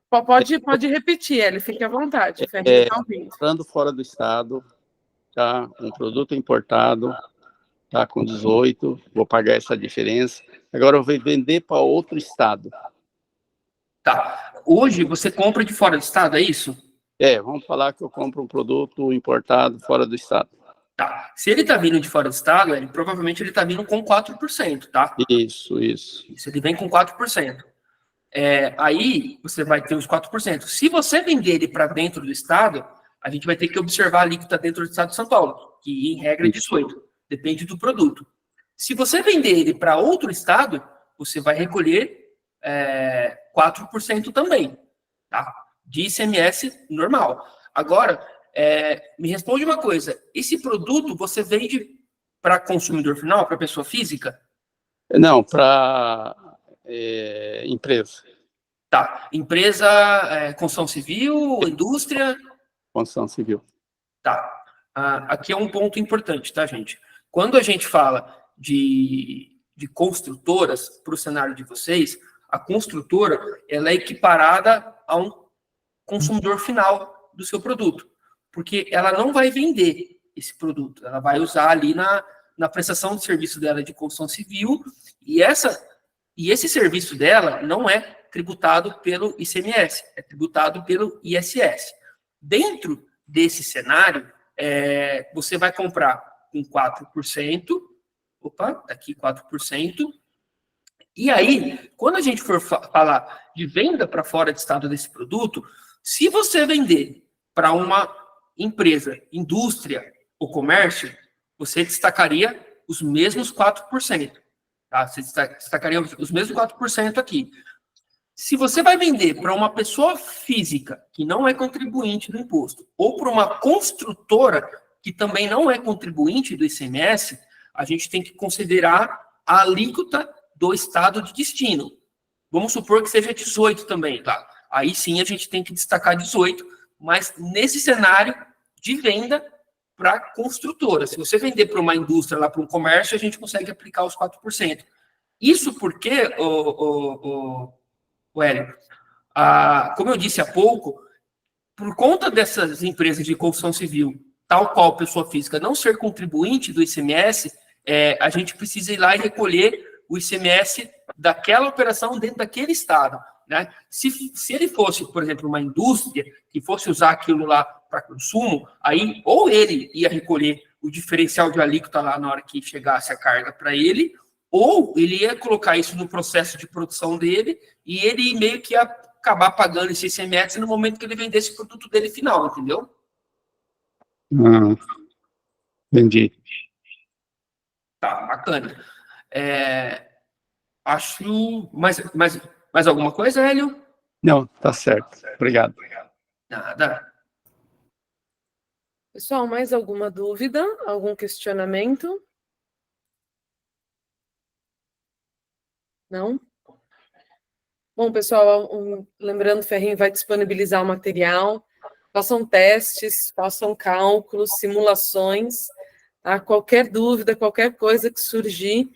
Pode repetir, Hélio, fique à vontade. Ferrinho está ouvindo. Comprando fora do estado, tá? Um produto importado, tá? Com 18, vou pagar essa diferença. Agora eu vou vender para outro estado. Tá. Hoje você compra de fora do estado, é isso? Vamos falar que eu compro um produto importado fora do estado. Tá. Se ele tá vindo de fora do estado, provavelmente ele tá vindo com 4%, tá? Isso. Se ele vem com 4%. Aí você vai ter os 4%. Se você vender ele para dentro do estado, a gente vai ter que observar a alíquota dentro do estado de São Paulo, que em regra é 18%. Depende do produto. Se você vender ele para outro estado, você vai recolher 4% também, tá? De ICMS normal. Agora, me responde uma coisa. Esse produto você vende para consumidor final, para pessoa física? Não, para empresa. Tá. Empresa, construção civil, indústria? Construção civil. Tá. Aqui é um ponto importante, tá, gente? Quando a gente fala de construtoras para o cenário de vocês, a construtora ela é equiparada a um consumidor final do seu produto, porque ela não vai vender esse produto, ela vai usar ali na prestação de serviço dela de construção civil, e esse serviço dela não é tributado pelo ICMS, é tributado pelo ISS. Dentro desse cenário, você vai comprar com 4%, aqui 4%, e aí, quando a gente for falar de venda para fora de estado desse produto, se você vender para uma empresa, indústria ou comércio, você destacaria os mesmos 4%. Tá? Você destacaria os mesmos 4% aqui. Se você vai vender para uma pessoa física que não é contribuinte do imposto, ou para uma construtora que também não é contribuinte do ICMS, a gente tem que considerar a alíquota do estado de destino. Vamos supor que seja 18 também, tá? Aí sim a gente tem que destacar 18, mas nesse cenário de venda para construtora. Se você vender para uma indústria, lá para um comércio, a gente consegue aplicar os 4%. Isso porque, Hélio, como eu disse há pouco, por conta dessas empresas de construção civil, tal qual pessoa física, não ser contribuinte do ICMS, a gente precisa ir lá e recolher o ICMS daquela operação dentro daquele estado, né? Se ele fosse, por exemplo, uma indústria que fosse usar aquilo lá para consumo, aí ou ele ia recolher o diferencial de alíquota lá na hora que chegasse a carga para ele, ou ele ia colocar isso no processo de produção dele e ele meio que ia acabar pagando esse ICMS no momento que ele vendesse o produto dele final, entendeu? Entendi. Tá, bacana. Acho... Mais alguma coisa, Hélio? Não, tá certo. Obrigado. Nada. Pessoal, mais alguma dúvida? Algum questionamento? Não? Bom, pessoal, lembrando, o Ferrinho vai disponibilizar o material. Façam testes, façam cálculos, simulações. Tá? Qualquer dúvida, qualquer coisa que surgir,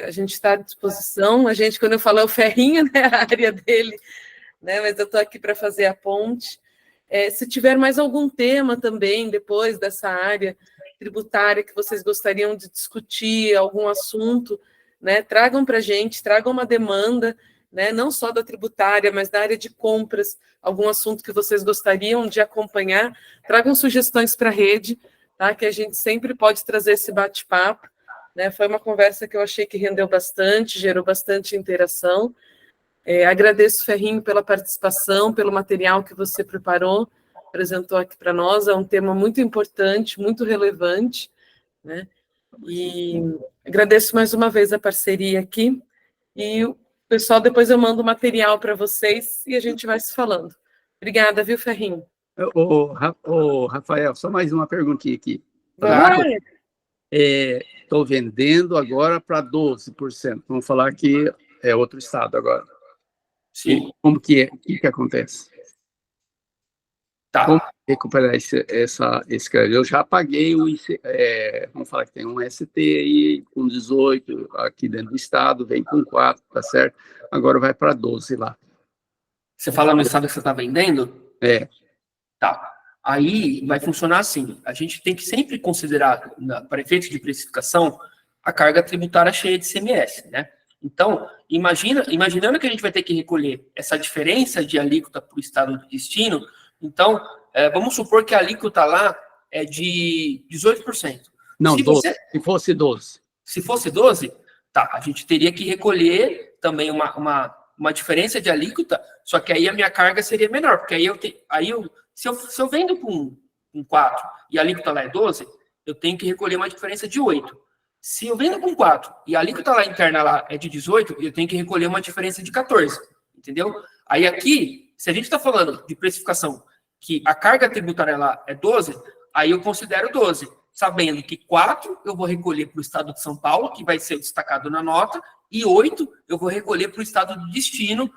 a gente está à disposição. A gente, quando eu falo, é o Ferrinho, né, a área dele, né, mas eu estou aqui para fazer a ponte. Se tiver mais algum tema também, depois dessa área tributária, que vocês gostariam de discutir, algum assunto, né, tragam para a gente, tragam uma demanda, né, não só da tributária, mas da área de compras, algum assunto que vocês gostariam de acompanhar, tragam sugestões para a rede, tá, que a gente sempre pode trazer esse bate-papo, né, foi uma conversa que eu achei que rendeu bastante, gerou bastante interação. Agradeço, Ferrinho, pela participação, pelo material que você preparou, apresentou aqui para nós, é um tema muito importante, muito relevante, né, e agradeço mais uma vez a parceria aqui, e o pessoal, depois eu mando o material para vocês e a gente vai se falando. Obrigada, viu, Ferrinho? Ô, Rafael, só mais uma perguntinha aqui. Vamos lá. Estou vendendo agora para 12%. Vamos falar que é outro estado agora. Sim. E como que é? O que acontece? Tá. Como recuperar esse crédito? Eu já paguei vamos falar que tem um ST aí com 18 aqui dentro do estado, vem com 4, tá certo? Agora vai para 12 lá. Você fala no estado que você está vendendo? Tá. Aí vai funcionar assim. A gente tem que sempre considerar, para efeitos de precificação, a carga tributária cheia de ICMS, né? Então, imaginando que a gente vai ter que recolher essa diferença de alíquota para o estado de destino, então, vamos supor que a alíquota lá é de 18%. Não, 12. Se fosse 12. Se fosse 12, tá, a gente teria que recolher também uma diferença de alíquota, só que aí a minha carga seria menor, porque se eu vendo com 4 e a alíquota lá é 12, eu tenho que recolher uma diferença de 8. Se eu vendo com 4 e a alíquota lá interna lá é de 18, eu tenho que recolher uma diferença de 14, entendeu? Aí aqui, se a gente está falando de precificação que a carga tributária lá é 12, aí eu considero 12, sabendo que 4 eu vou recolher para o estado de São Paulo, que vai ser destacado na nota, e 8 eu vou recolher para o estado de destino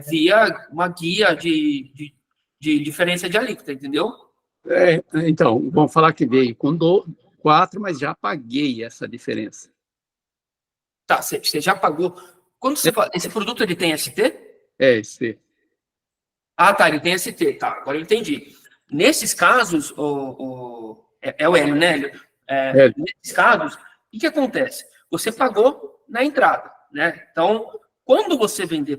via uma guia de diferença de alíquota, entendeu? Então, vamos falar que veio com 4, mas já paguei essa diferença. Tá, você já pagou. Quando você fala, esse produto ele tem ST? ST. Ah, tá, ele tem ST, tá, agora eu entendi. Nesses casos, é o Hélio, né, Hélio? Nesses casos, o que acontece? Você pagou na entrada, né? Então, quando você vender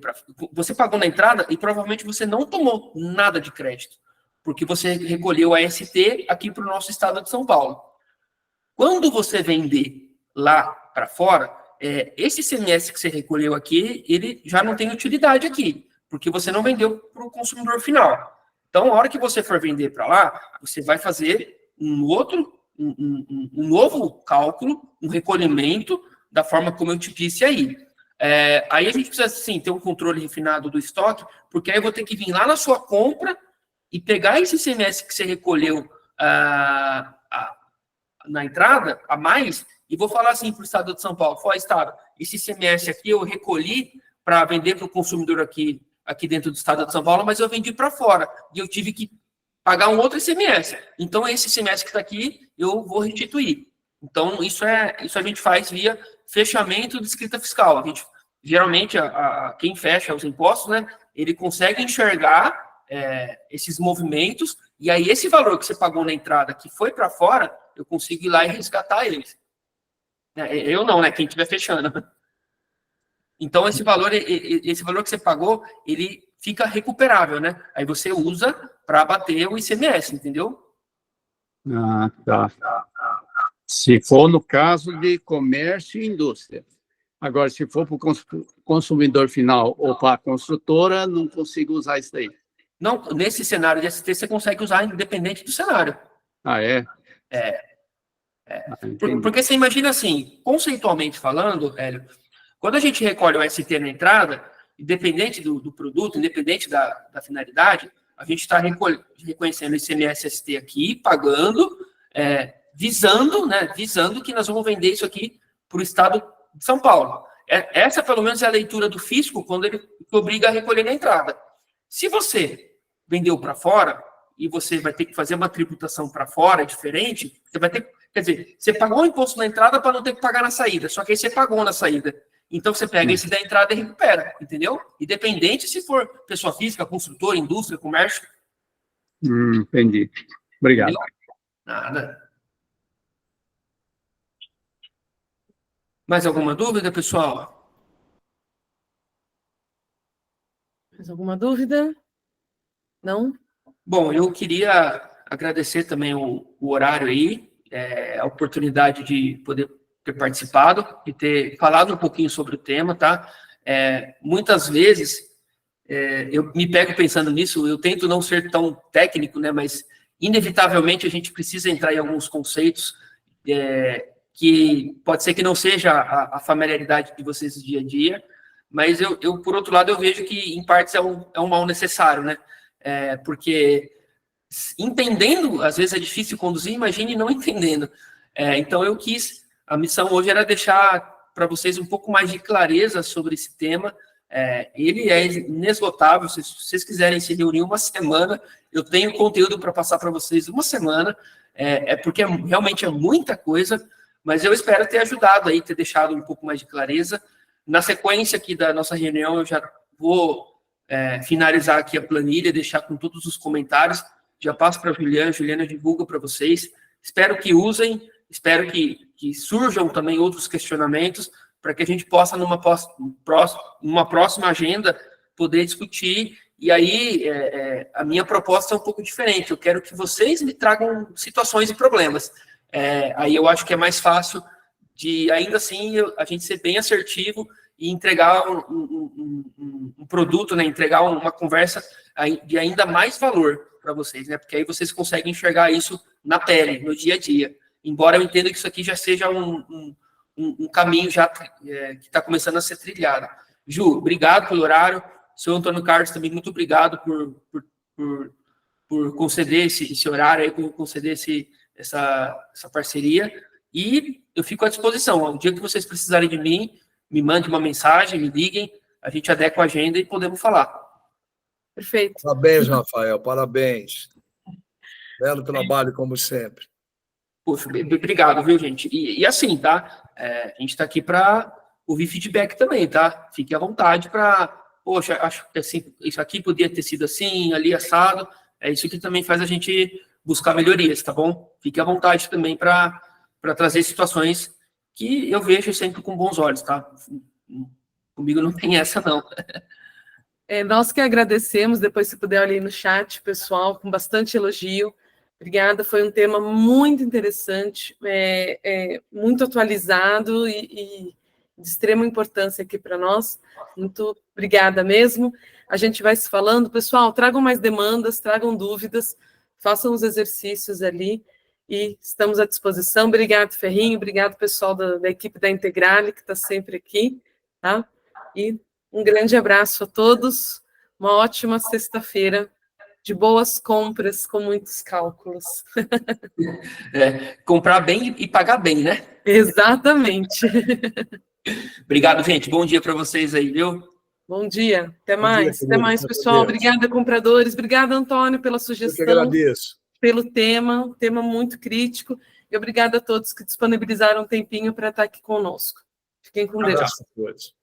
você pagou na entrada e provavelmente você não tomou nada de crédito, porque você recolheu a ST aqui para o nosso estado de São Paulo. Quando você vender lá para fora, esse ICMS que você recolheu aqui, ele já não tem utilidade aqui, porque você não vendeu para o consumidor final. Então, a hora que você for vender para lá, você vai fazer um novo cálculo, um recolhimento, da forma como eu te disse aí. Aí a gente precisa, sim, ter um controle refinado do estoque, porque aí eu vou ter que vir lá na sua compra e pegar esse ICMS que você recolheu na entrada, a mais, e vou falar assim para o estado de São Paulo: estado, esse ICMS aqui eu recolhi para vender para o consumidor aqui dentro do estado de São Paulo, mas eu vendi para fora, e eu tive que pagar um outro ICMS. Então, esse ICMS que está aqui, eu vou restituir. Então, isso a gente faz via fechamento de escrita fiscal. A gente, geralmente, quem fecha os impostos, né, ele consegue enxergar esses movimentos, e aí esse valor que você pagou na entrada, que foi para fora, eu consigo ir lá e resgatar eles. Eu não, né? Quem estiver fechando. Então, esse valor que você pagou, ele fica recuperável, né? Aí você usa para abater o ICMS, entendeu? Tá. Se for no caso de comércio e indústria. Agora, se for para o consumidor final ou para a construtora, não consigo usar isso daí. Não, nesse cenário de ST, você consegue usar independente do cenário. Ah, é? Entendi. Porque você imagina assim, conceitualmente falando, Hélio, quando a gente recolhe o ST na entrada, independente do produto, independente da finalidade, a gente está reconhecendo o ICMS-ST aqui, pagando, visando que nós vamos vender isso aqui para o estado de São Paulo. Essa, pelo menos, é a leitura do fisco quando ele obriga a recolher na entrada. Se você vendeu para fora e você vai ter que fazer uma tributação para fora diferente, você vai ter, quer dizer, você pagou o imposto na entrada para não ter que pagar na saída, só que aí você pagou na saída. Então, você pega esse da entrada e recupera, entendeu? Independente se for pessoa física, construtora, indústria, comércio. Entendi. Obrigado. Entendeu? Nada. Mais alguma dúvida, pessoal? Mais alguma dúvida? Não? Bom, eu queria agradecer também o horário aí, a oportunidade de poder ter participado e ter falado um pouquinho sobre o tema, tá? Muitas vezes eu me pego pensando nisso, eu tento não ser tão técnico, né? Mas inevitavelmente a gente precisa entrar em alguns conceitos que pode ser que não seja a familiaridade de vocês do dia a dia, mas eu por outro lado, eu vejo que em partes é um mal necessário, né? Porque entendendo, às vezes é difícil conduzir, imagine não entendendo. Então a missão hoje era deixar para vocês um pouco mais de clareza sobre esse tema. Ele é inesgotável, se vocês quiserem se reunir uma semana, eu tenho conteúdo para passar para vocês uma semana, porque realmente é muita coisa, mas eu espero ter ajudado aí, ter deixado um pouco mais de clareza. Na sequência aqui da nossa reunião, eu já vou finalizar aqui a planilha, deixar com todos os comentários, já passo para a Juliana divulga para vocês. Espero que usem, espero que surjam também outros questionamentos, para que a gente possa, numa próxima agenda, poder discutir. E aí, a minha proposta é um pouco diferente. Eu quero que vocês me tragam situações e problemas. Aí eu acho que é mais fácil de, ainda assim, a gente ser bem assertivo e entregar um produto, né? Entregar uma conversa de ainda mais valor para vocês, né? Porque aí vocês conseguem enxergar isso na pele, no dia a dia. Embora eu entenda que isso aqui já seja um caminho já que está começando a ser trilhado. Ju, obrigado pelo horário. Seu Antônio Carlos também, muito obrigado por conceder esse horário, aí, por conceder essa parceria. E eu fico à disposição. O dia que vocês precisarem de mim, me mandem uma mensagem, me liguem, a gente adequa a agenda e podemos falar. Perfeito. Parabéns, Rafael, parabéns. Belo trabalho, como sempre. Poxa, obrigado, viu, gente? E assim, tá? A gente está aqui para ouvir feedback também, tá? Fique à vontade para, poxa, acho que assim, isso aqui podia ter sido assim, ali assado. É isso que também faz a gente buscar melhorias, tá bom? Fique à vontade também para trazer situações que eu vejo sempre com bons olhos, tá? Comigo não tem essa, não. Nós que agradecemos, depois se puder olhar aí no chat, pessoal, com bastante elogio. Obrigada, foi um tema muito interessante, muito atualizado e de extrema importância aqui para nós. Muito obrigada mesmo. A gente vai se falando. Pessoal, tragam mais demandas, tragam dúvidas, façam os exercícios ali e estamos à disposição. Obrigado, Ferrinho, obrigado, pessoal da equipe da Integrale, que está sempre aqui, tá? E um grande abraço a todos, uma ótima sexta-feira, de boas compras, com muitos cálculos. Comprar bem e pagar bem, né? Exatamente. Obrigado, gente. Bom dia para vocês aí, viu? Bom dia. Até Bom mais. dia, Até mais, pessoal. Obrigada, compradores. Obrigada, Antônio, pela Eu que sugestão, agradeço. pelo tema muito crítico. E obrigada a todos que disponibilizaram um tempinho para estar aqui conosco. Fiquem com Deus. Abraço a todos.